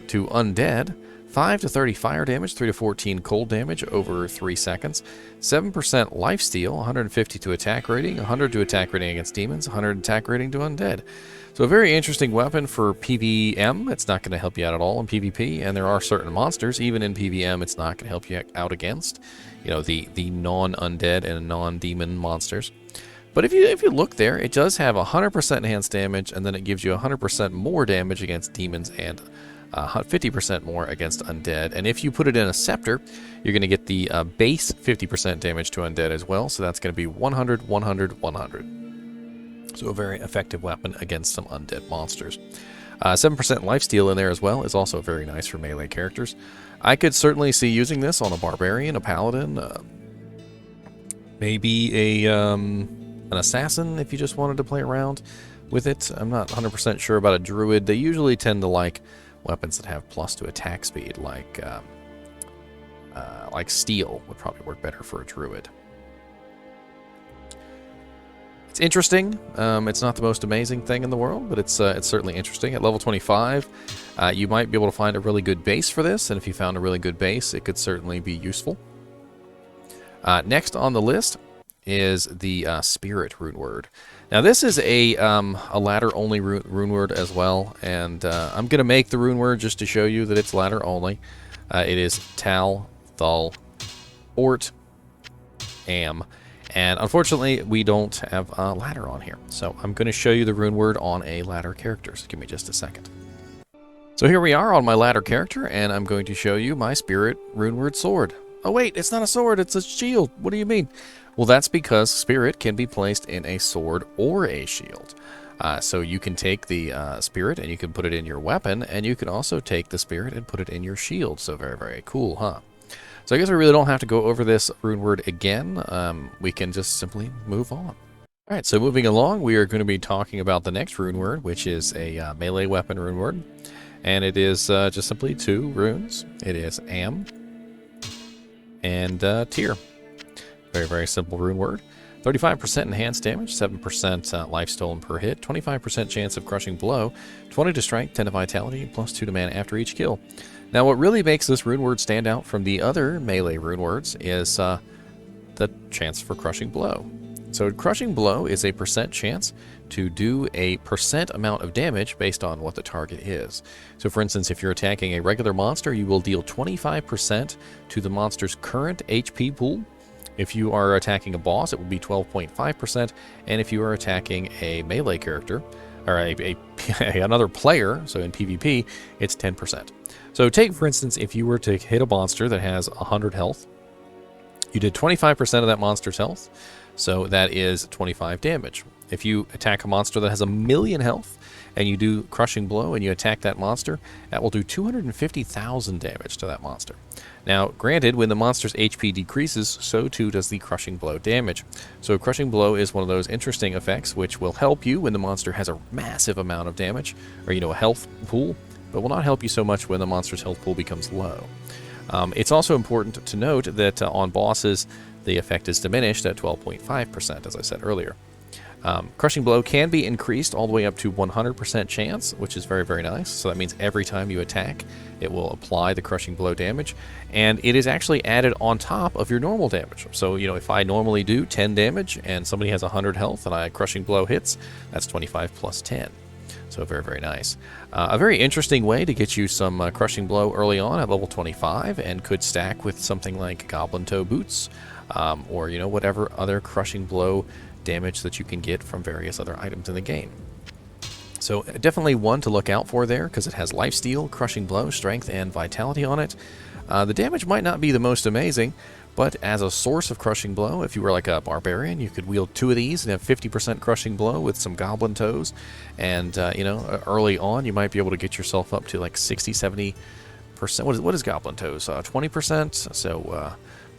to undead, 5 to 30 fire damage, 3 to 14 cold damage over 3 seconds, 7% lifesteal, 150 to attack rating, 100 to attack rating against demons, 100 attack rating to undead. So a very interesting weapon for PvM. It's not going to help you out at all in PvP, and there are certain monsters, even in PvM, it's not going to help you out against, you know, the non-undead and non-demon monsters. But if you look there, it does have 100% enhanced damage, and then it gives you 100% more damage against demons and 50% more against undead. And if you put it in a scepter, you're going to get the base 50% damage to undead as well. So that's going to be 100, 100, 100. So a very effective weapon against some undead monsters. 7% lifesteal in there as well is also very nice for melee characters. I could certainly see using this on a barbarian, a paladin, maybe an assassin if you just wanted to play around with it. I'm not 100% sure about a druid. They usually tend to like weapons that have plus to attack speed, like steel would probably work better for a druid. It's interesting. It's not the most amazing thing in the world, but it's certainly interesting. At level 25, you might be able to find a really good base for this, and if you found a really good base, it could certainly be useful. Next on the list is the Spirit Rune Word. Now this is a ladder only rune word as well, and I'm gonna make the rune word just to show you that it's ladder only. It is Tal Thul Ort Amn, and unfortunately we don't have a ladder on here, so I'm going to show you the rune word on a ladder character. So give me just a second. So here we are on my ladder character, and I'm going to show you my Spirit Rune Word sword. Oh wait, it's not a sword, it's a shield. What do you mean? Well, that's because Spirit can be placed in a sword or a shield. So you can take the Spirit and you can put it in your weapon, and you can also take the Spirit and put it in your shield. So very, very cool, huh? So I guess we really don't have to go over this rune word again. We can just simply move on. All right, so moving along, we are going to be talking about the next rune word, which is a melee weapon rune word. And it is just simply 2 runes. It is Amn and Tir. Very, very simple rune word. 35% enhanced damage, 7% life stolen per hit, 25% chance of crushing blow, 20 to strength, 10 to vitality, plus 2 to mana after each kill. Now, what really makes this rune word stand out from the other melee rune words is the chance for crushing blow. So crushing blow is a percent chance to do a percent amount of damage based on what the target is. So for instance, if you're attacking a regular monster, you will deal 25% to the monster's current HP pool. If you are attacking a boss, it will be 12.5%, and if you are attacking a melee character, or another player, so in PvP, it's 10%. So take, for instance, if you were to hit a monster that has 100 health, you did 25% of that monster's health, so that is 25 damage. If you attack a monster that has 1,000,000 health, and you do Crushing Blow and you attack that monster, that will do 250,000 damage to that monster. Now, granted, when the monster's HP decreases, so too does the Crushing Blow damage. So Crushing Blow is one of those interesting effects which will help you when the monster has a massive amount of damage, or a health pool, but will not help you so much when the monster's health pool becomes low. It's also important to note that on bosses, the effect is diminished at 12.5%, as I said earlier. Crushing Blow can be increased all the way up to 100% chance, which is very, very nice. So that means every time you attack, it will apply the Crushing Blow damage. And it is actually added on top of your normal damage. So, if I normally do 10 damage and somebody has 100 health and I Crushing Blow hits, that's 25 plus 10. So very, very nice. A very interesting way to get you some Crushing Blow early on at level 25, and could stack with something like Goblin Toe Boots, or whatever other Crushing Blow damage that you can get from various other items in the game. So definitely one to look out for there, because it has Lifesteal, Crushing Blow, Strength, and Vitality on it. The damage might not be the most amazing, but as a source of Crushing Blow, if you were like a Barbarian, you could wield 2 of these and have 50% Crushing Blow with some Goblin Toes. And, early on, you might be able to get yourself up to like 60-70%. What is Goblin Toes? 20%? So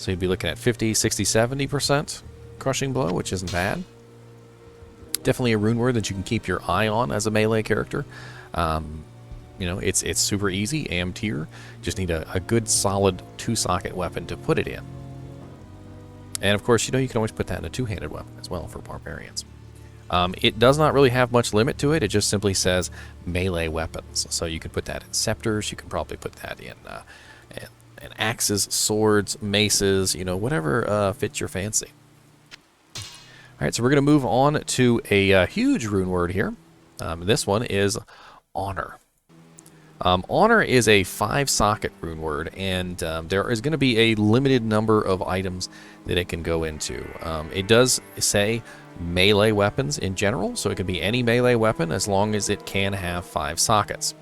you'd be looking at 50, 60, 70% Crushing Blow, which isn't bad. Definitely a rune word that you can keep your eye on as a melee character. It's super easy. Amn Tir. Just need a good solid 2-socket weapon to put it in. And of course, you can always put that in a 2-handed weapon as well for barbarians. It does not really have much limit to it. It just simply says melee weapons. So you can put that in scepters. You can probably put that in axes, swords, maces, whatever fits your fancy. All right, so we're going to move on to a huge rune word here. This one is Honor. Honor is a 5-socket rune word, and there is going to be a limited number of items that it can go into. It does say melee weapons in general, so it can be any melee weapon as long as it can have 5 sockets.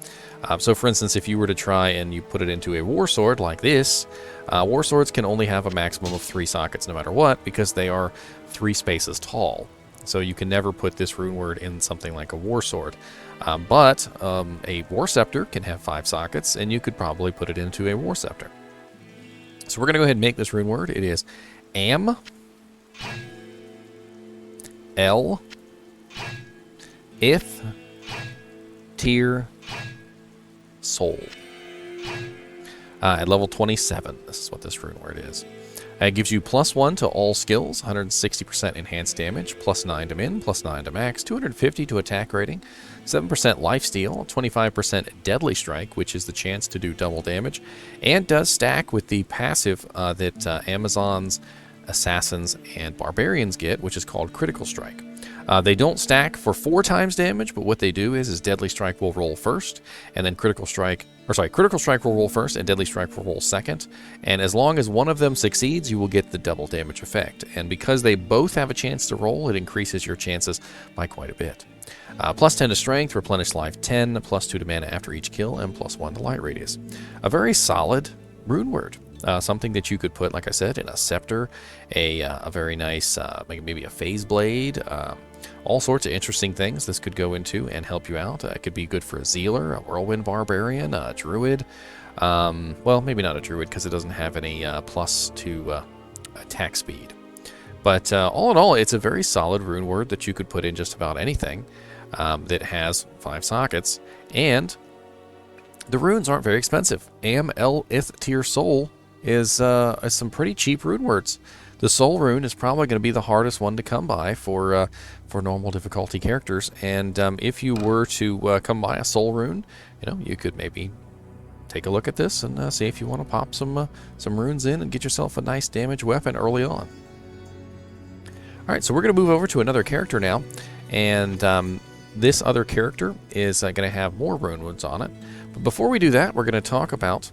So for instance, if you were to try and you put it into a war sword like this, war swords can only have a maximum of 3 sockets no matter what, because they are 3 spaces tall. So you can never put this rune word in something like a war sword. But a war scepter can have 5 sockets, and you could probably put it into a war scepter. So we're going to go ahead and make this rune word. It is Amn Ith Tir Sol. At level 27, this is what this rune word is. It gives you +1 to all skills, 160% enhanced damage, +9 to min, +9 to max, 250 to attack rating, 7% lifesteal, 25% deadly strike, which is the chance to do double damage, and does stack with the passive that Amazon's assassins and barbarians get, which is called critical strike. They don't stack for 4 times damage, but what they do is deadly strike will roll first, and then critical strike will roll first, and deadly strike will roll second. And as long as one of them succeeds, you will get the double damage effect. And because they both have a chance to roll, it increases your chances by quite a bit. Plus 10 to strength, replenish life 10, plus 2 to mana after each kill, and plus 1 to light radius. A very solid rune word. Something that you could put, like I said, in a scepter, a very nice, maybe a phase blade, all sorts of interesting things this could go into and help you out. It could be good for a Zealer, a Whirlwind Barbarian, a Druid. Well, maybe not a Druid because it doesn't have any plus to attack speed. But all in all, it's a very solid rune word that you could put in just about anything that has 5 sockets. And the runes aren't very expensive. Amn Tir Sol is some pretty cheap rune words. The Soul rune is probably going to be the hardest one to come by for normal difficulty characters. And if you were to come by a Soul rune, you could maybe take a look at this and see if you want to pop some runes in and get yourself a nice damage weapon early on. All right, so we're going to move over to another character now, and this other character is going to have more rune words on it. But before we do that, we're going to talk about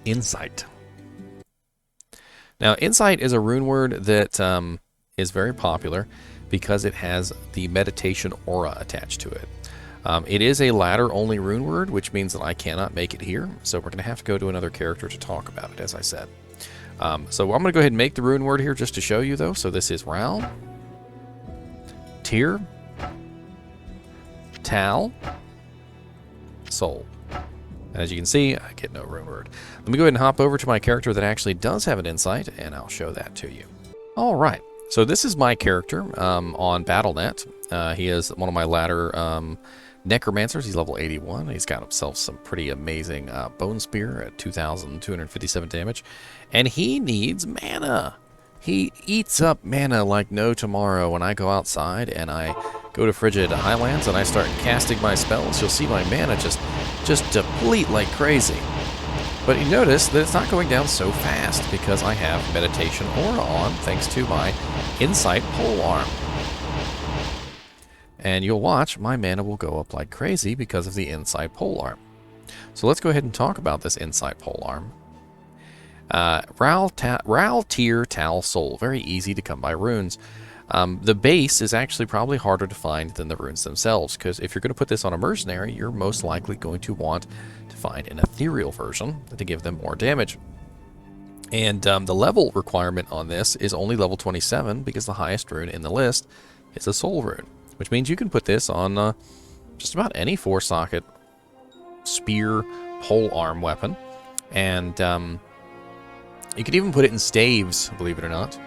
Insight. Now, Insight is a rune word that is very popular because it has the meditation aura attached to it. It is a ladder-only rune word, which means that I cannot make it here, so we're going to have to go to another character to talk about it, as I said. So I'm going to go ahead and make the rune word here just to show you, though. So this is Ral Tir Tal Sol. As you can see, I get no rune word. Let me go ahead and hop over to my character that actually does have an insight, and I'll show that to you. All right, so this is my character on Battle.net. He is one of my ladder necromancers. He's level 81. He's got himself some pretty amazing bone spear at 2,257 damage, and he needs mana. He eats up mana like no tomorrow. When I go outside and I go to Frigid Highlands and I start casting my spells, you'll see my mana just deplete like crazy. But you notice that it's not going down so fast because I have Meditation Aura on thanks to my Insight Polearm. And you'll watch my mana will go up like crazy because of the Insight Polearm. So let's go ahead and talk about this Insight Polearm. Ral Tir Tal Sol. Very easy to come by runes. The base is actually probably harder to find than the runes themselves, because if you're going to put this on a mercenary, you're most likely going to want to find an ethereal version to give them more damage. And the level requirement on this is only level 27, because the highest rune in the list is a soul rune, which means you can put this on just about any 4-socket spear pole arm weapon. And you could even put it in staves, believe it or not.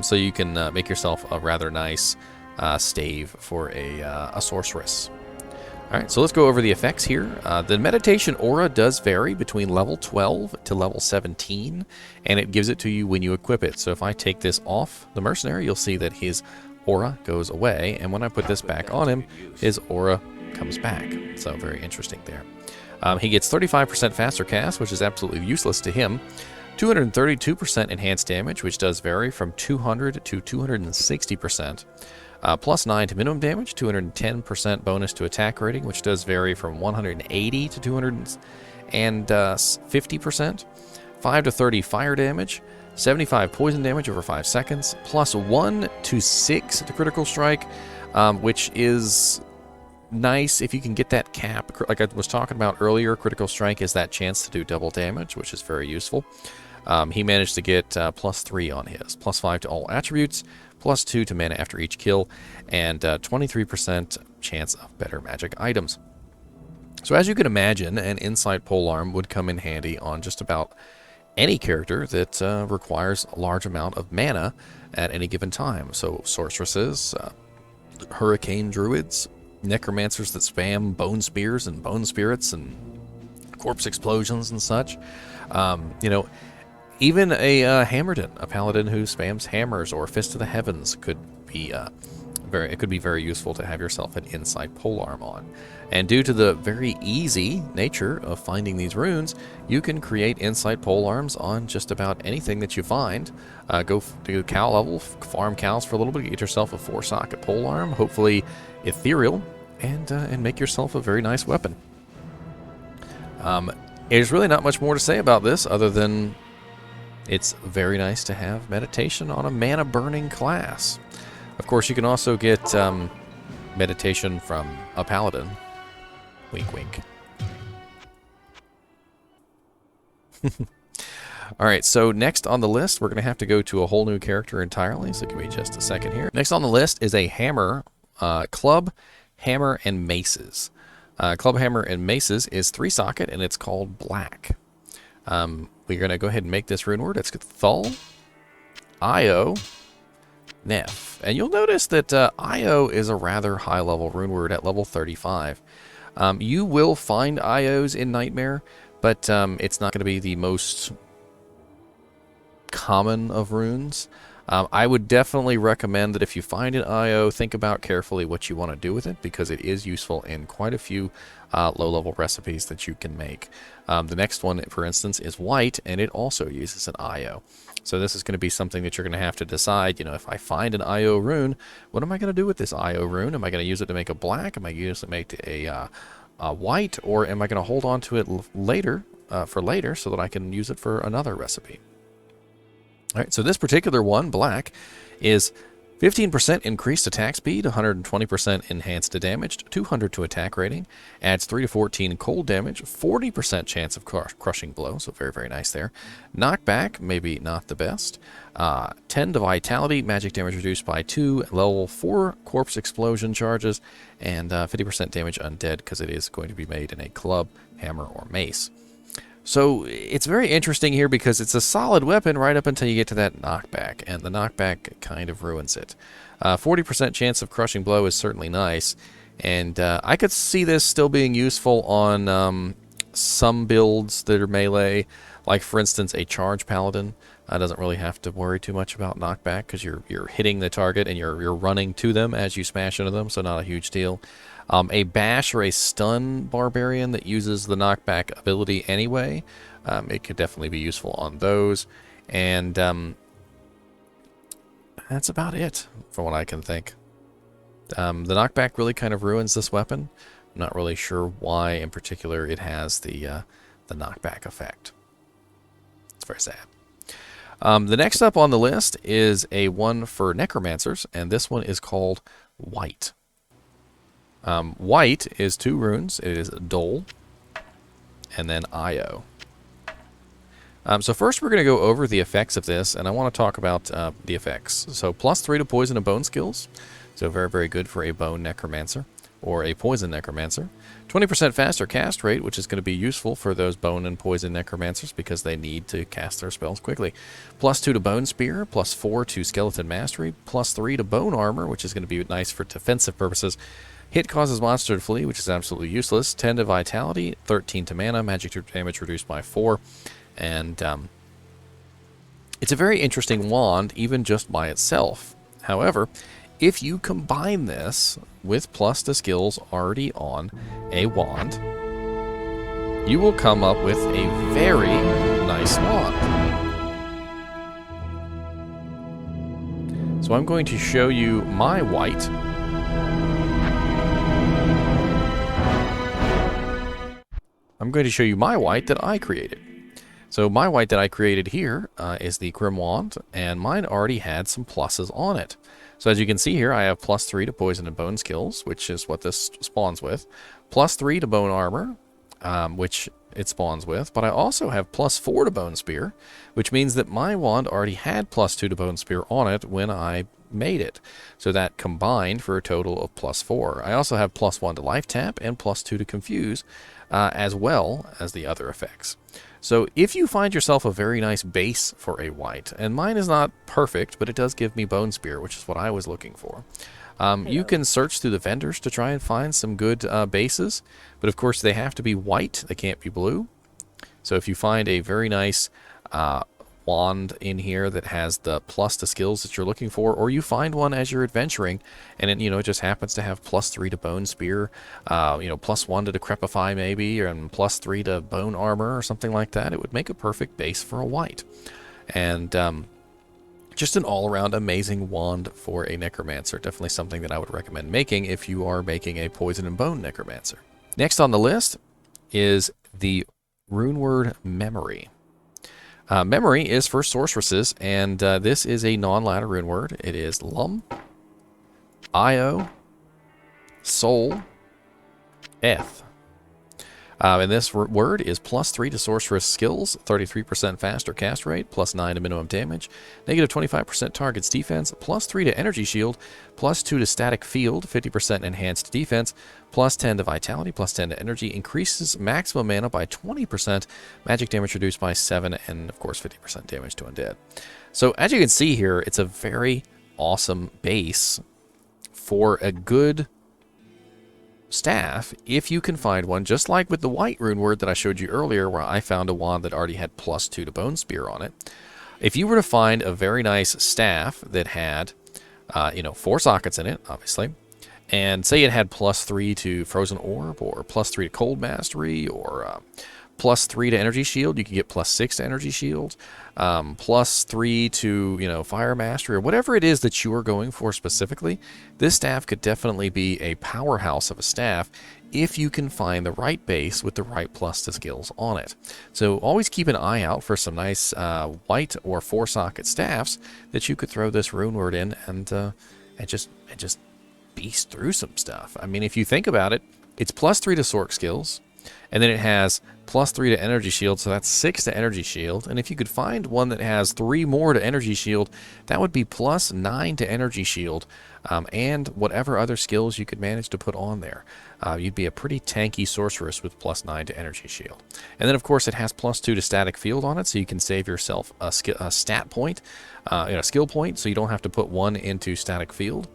So you can make yourself a rather nice stave for a sorceress. All right, so let's go over the effects here. The meditation aura does vary between level 12 to level 17, and it gives it to you when you equip it. So if I take this off the mercenary, you'll see that his aura goes away, and when I put this back on him, his aura comes back. So very interesting there. He gets 35% faster cast, which is absolutely useless to him. 232% enhanced damage, which does vary from 200 to 260%. Plus 9 to minimum damage, 210% bonus to attack rating, which does vary from 180 to 250%. 5 to 30 fire damage, 75 poison damage over 5 seconds, plus 1 to 6 to critical strike, which is nice if you can get that cap. Like I was talking about earlier, critical strike is that chance to do double damage, which is very useful. He managed to get plus 3 on his, plus 5 to all attributes, plus 2 to mana after each kill, and 23% chance of better magic items. So as you can imagine, an Insight Polearm would come in handy on just about any character that requires a large amount of mana at any given time. So sorceresses, hurricane druids, necromancers that spam bone spears and bone spirits and corpse explosions and such. Even a Hammerden, a paladin who spams hammers or Fist of the Heavens, could be it could be very useful to have yourself an Insight Polearm on. And due to the very easy nature of finding these runes, you can create Insight Polearms on just about anything that you find. Go to cow level, farm cows for a little bit, get yourself a 4-socket polearm, hopefully ethereal, and make yourself a very nice weapon. There's really not much more to say about this other than it's very nice to have meditation on a mana burning class. Of course, you can also get meditation from a paladin. Wink, wink. Alright, so next on the list, we're going to have to go to a whole new character entirely, so give me just a second here. Next on the list is a hammer, club, hammer, and maces. Club, hammer, and maces is 3-socket, and it's called black. We're going to go ahead and make this rune word. It's Thul Io Nef. And you'll notice that Io is a rather high-level rune word at level 35. You will find Ios in Nightmare, but it's not going to be the most common of runes. I would definitely recommend that if you find an IO, think about carefully what you want to do with it, because it is useful in quite a few low-level recipes that you can make. The next one, for instance, is white, and it also uses an IO. So this is going to be something that you're going to have to decide, you know, if I find an IO rune, what am I going to do with this IO rune? Am I going to use it to make a black? Am I going to use it to make a white? Or am I going to hold on to it later, for later, so that I can use it for another recipe? All right, so this particular one, black, is 15% increased attack speed, 120% enhanced to damage, 200 to attack rating, adds 3 to 14 cold damage, 40% chance of crushing blow, so very, very nice there. Knockback, maybe not the best. 10 to vitality, magic damage reduced by 2, level 4 corpse explosion charges, and 50% damage undead, because it is going to be made in a club, hammer, or mace. So it's very interesting here because it's a solid weapon right up until you get to that knockback, and the knockback kind of ruins it. 40% chance of crushing blow is certainly nice, and I could see this still being useful on some builds that are melee, like for instance a charge paladin. Doesn't really have to worry too much about knockback because you're hitting the target and you're running to them as you smash into them, so not a huge deal. A bash or a stun barbarian that uses the knockback ability anyway, it could definitely be useful on those. And that's about it from what I can think. The knockback really kind of ruins this weapon. I'm not really sure why in particular it has the knockback effect. It's very sad. The next up on the list is a one for necromancers, and this one is called white. White is 2 runes. It is Dol and then Io. So first we're going to go over the effects of this, and I want to talk about the effects. So +3 to poison and bone skills. So very, very good for a bone necromancer or a poison necromancer. 20% faster cast rate, which is going to be useful for those bone and poison necromancers because they need to cast their spells quickly. +2 to bone spear, +4 to skeleton mastery, +3 to bone armor, which is going to be nice for defensive purposes. Hit causes monster to flee, which is absolutely useless. 10 to vitality, 13 to mana, magic damage reduced by 4. And it's a very interesting wand, even just by itself. However, if you combine this with plus the skills already on a wand, you will come up with a very nice wand. So I'm going to show you my white. I'm going to show you my white that I created. So my white that I created here is the Grim Wand, and mine already had some pluses on it. So as you can see here, I have +3 to poison and bone skills, which is what this spawns with, +3 to bone armor, which it spawns with, but I also have +4 to bone spear, which means that my wand already had +2 to bone spear on it when I made it. So that combined for a total of +4. I also have +1 to life tap and +2 to confuse, as well as the other effects. So if you find yourself a very nice base for a white, and mine is not perfect, but it does give me bone spear, which is what I was looking for. You can search through the vendors to try and find some good bases, but of course they have to be white, they can't be blue. So if you find a very nice wand in here that has the plus to skills that you're looking for, or you find one as you're adventuring, and it, it just happens to have +3 to bone spear, +1 to decrepify maybe, and +3 to bone armor or something like that, it would make a perfect base for a white. And just an all-around amazing wand for a necromancer. Definitely something that I would recommend making if you are making a poison and bone necromancer. Next on the list is the rune word Memory. Memory is for sorceresses, and this is a non-ladder rune word. It is Lum Io Sol Eth. And this word is +3 to sorceress skills, 33% faster cast rate, +9 to minimum damage, -25% target's defense, +3 to energy shield, +2 to static field, 50% enhanced defense, +10 to vitality, +10 to energy, increases maximum mana by 20%, magic damage reduced by 7, and of course 50% damage to undead. So as you can see here, it's a very awesome base for a good staff if you can find one, just like with the white rune word that I showed you earlier, where I found a wand that already had +2 to bone spear on it. If you were to find a very nice staff that had 4 sockets in it, obviously, and say it had +3 to frozen orb, or +3 to cold mastery, or +3 to energy shield, you can get +6 to energy shield, +3 to fire mastery, or whatever it is that you are going for specifically. This staff could definitely be a powerhouse of a staff if you can find the right base with the right plus to skills on it. So always keep an eye out for some nice white or 4 socket staffs that you could throw this rune word in and just beast through some stuff. I mean, if you think about it, it's +3 to sorc skills, and then it has +3 to energy shield, so that's 6 to energy shield. And if you could find one that has 3 more to energy shield, that would be +9 to energy shield, and whatever other skills you could manage to put on there. You'd be a pretty tanky sorceress with +9 to energy shield. And then, of course, it has +2 to static field on it, so you can save yourself a stat point, a skill point, so you don't have to put 1 into static field.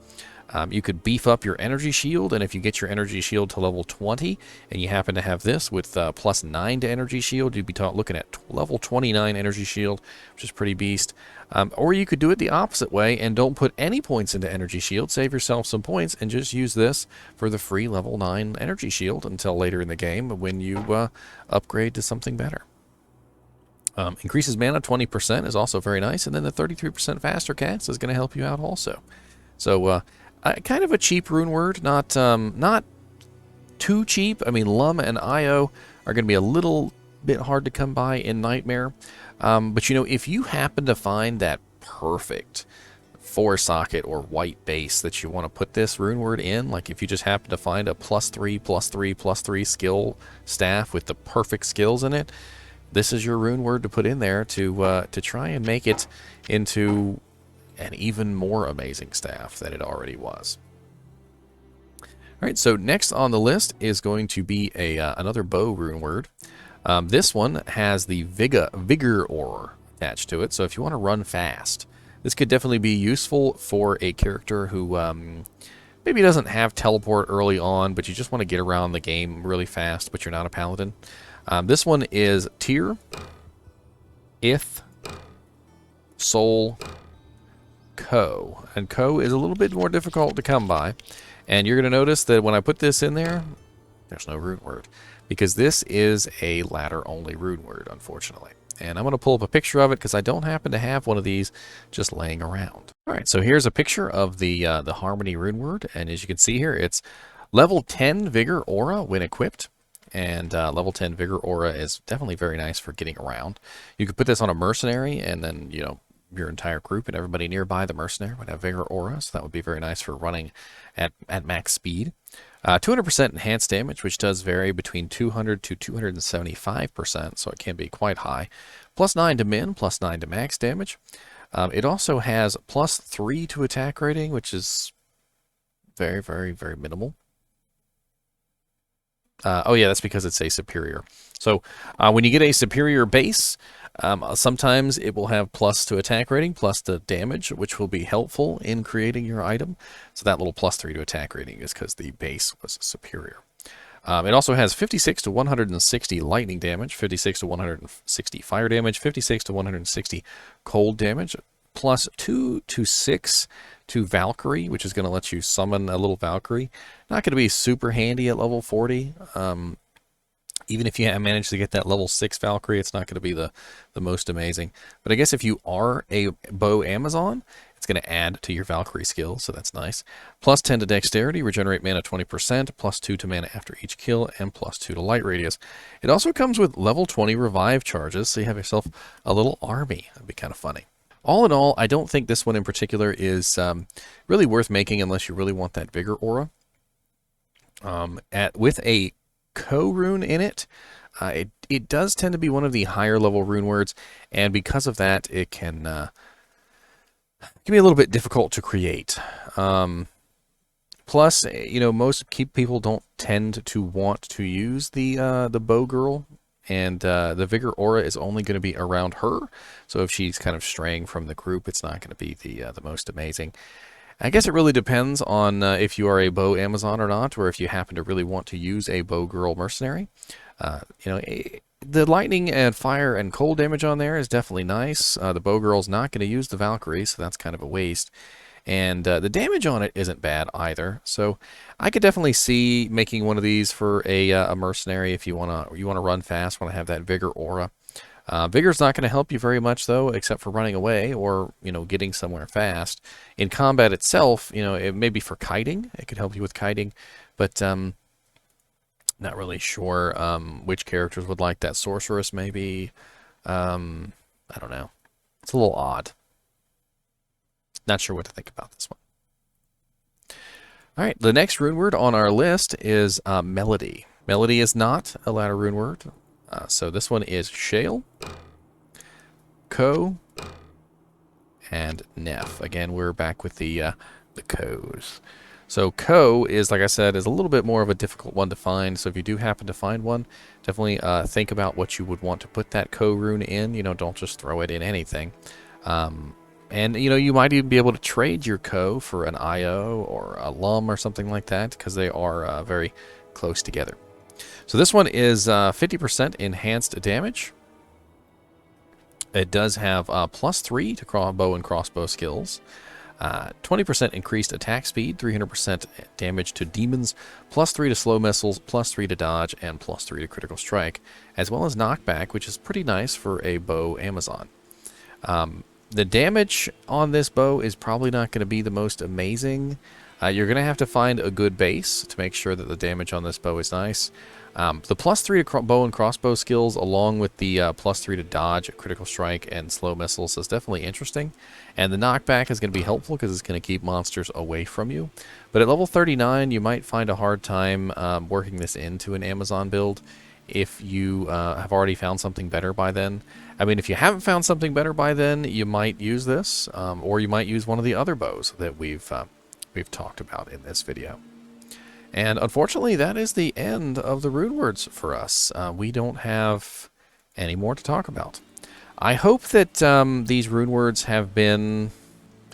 You could beef up your energy shield, and if you get your energy shield to level 20, and you happen to have this with +9 to energy shield, you'd be looking at level 29 energy shield, which is pretty beast. Or you could do it the opposite way and don't put any points into energy shield, save yourself some points, and just use this for the free level 9 energy shield until later in the game when you upgrade to something better. Increases mana 20% is also very nice, and then the 33% faster cast is going to help you out also. So, kind of a cheap rune word, not too cheap. I mean, Lum and Io are going to be a little bit hard to come by in Nightmare. But if you happen to find that perfect 4 socket or white base that you want to put this rune word in, like if you just happen to find a +3/+3/+3 skill staff with the perfect skills in it, this is your rune word to put in there to try and make it into an even more amazing staff than it already was. All right, so next on the list is going to be another bow rune word. This one has the vigor ore attached to it, so if you want to run fast, this could definitely be useful for a character who maybe doesn't have teleport early on, but you just want to get around the game really fast, but you're not a paladin. This one is Tir Ith Sol Ko, and Ko is a little bit more difficult to come by, and you're going to notice that when I put this in there, there's no rune word, because this is a ladder only rune word, unfortunately. And I'm going to pull up a picture of it because I don't happen to have one of these just laying around. All right, so here's a picture of the Harmony rune word, and as you can see here, it's level 10 Vigor Aura when equipped. And level 10 Vigor Aura is definitely very nice for getting around. You could put this on a mercenary, and then your entire group and everybody nearby the mercenary would have Vigor Aura, so that would be very nice for running at max speed. 200% enhanced damage, which does vary between 200 to 275%, so it can be quite high. +9 to min, +9 to max damage. It also has +3 to attack rating, which is very, very, very minimal. Oh yeah, that's because it's a superior. So when you get a superior base, sometimes it will have plus to attack rating, plus to damage, which will be helpful in creating your item. So that little +3 to attack rating is because the base was superior. It also has 56 to 160 lightning damage, 56 to 160 fire damage, 56 to 160 cold damage, plus 2 to 6 to Valkyrie, which is going to let you summon a little Valkyrie. Not going to be super handy at level 40. Even if you manage to get that level 6 Valkyrie, it's not going to be the most amazing. But I guess if you are a bow Amazon, it's going to add to your Valkyrie skill, so that's nice. Plus 10 to Dexterity, regenerate mana 20%, plus 2 to mana after each kill, and plus 2 to Light Radius. It also comes with level 20 revive charges, so you have yourself a little army. That'd be kind of funny. All in all, I don't think this one in particular is really worth making unless you really want that Vigor aura. With a Ko rune in it, it does tend to be one of the higher level rune words, and because of that, it can be a little bit difficult to create. Plus, most people don't tend to want to use the bow girl, and the Vigor aura is only going to be around her. So if she's kind of straying from the group, it's not going to be the most amazing. I guess it really depends on if you are a bow Amazon or not, or if you happen to really want to use a bow girl mercenary. The lightning and fire and cold damage on there is definitely nice. The bow girl's not going to use the Valkyrie, so that's kind of a waste. And the damage on it isn't bad either. So I could definitely see making one of these for a mercenary if you want to run fast, want to have that Vigor aura. Vigor's not going to help you very much, though, except for running away or, getting somewhere fast. In combat itself, it may be for kiting. It could help you with kiting, but not really sure which characters would like that. Sorceress, maybe. I don't know. It's a little odd. Not sure what to think about this one. All right, the next rune word on our list is Melody. Melody is not a ladder rune word. So this one is Shael, Ko, and Nef. Again, we're back with the Kos. So Ko is, like I said, is a little bit more of a difficult one to find. So if you do happen to find one, definitely think about what you would want to put that Ko rune in. Don't just throw it in anything. And, you might even be able to trade your Ko for an Io or a Lum or something like that, because they are very close together. So this one is 50% enhanced damage. It does have plus 3 to bow and crossbow skills, 20% increased attack speed, 300% damage to demons, plus 3 to slow missiles, plus 3 to dodge, and plus 3 to critical strike, as well as knockback, which is pretty nice for a bow Amazon. The damage on this bow is probably not going to be the most amazing. You're going to have to find a good base to make sure that the damage on this bow is nice. The plus 3 to bow and crossbow skills, along with the plus 3 to dodge, critical strike, and slow missiles, is definitely interesting. And the knockback is going to be helpful because it's going to keep monsters away from you. But at level 39, you might find a hard time working this into an Amazon build if you have already found something better by then. I mean, if you haven't found something better by then, you might use this, or you might use one of the other bows that we've talked about in this video. And unfortunately, that is the end of the rune words for us. We don't have any more to talk about. I hope that these rune words have been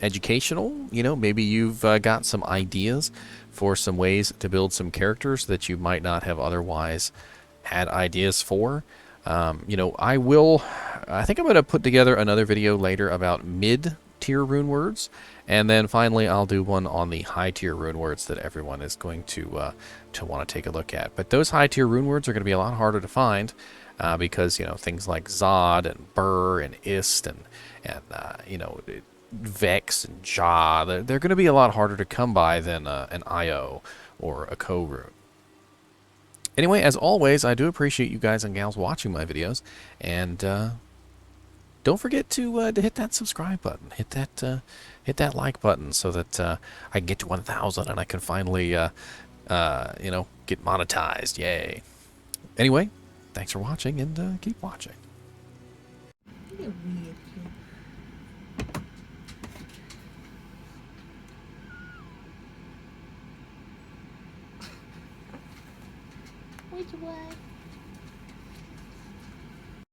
educational. Maybe you've got some ideas for some ways to build some characters that you might not have otherwise had ideas for. I think I'm going to put together another video later about mid-tier rune words. And then finally, I'll do one on the high-tier rune words that everyone is going to want to take a look at. But those high-tier rune words are going to be a lot harder to find because, things like Zod and Burr and Ist and Vex and Ja, they're going to be a lot harder to come by than an Io or a Ko rune. Anyway, as always, I do appreciate you guys and gals watching my videos. And don't forget to hit that subscribe button, hit that like button, so that I can get to 1,000 and I can finally, get monetized. Yay! Anyway, thanks for watching and keep watching. Which one?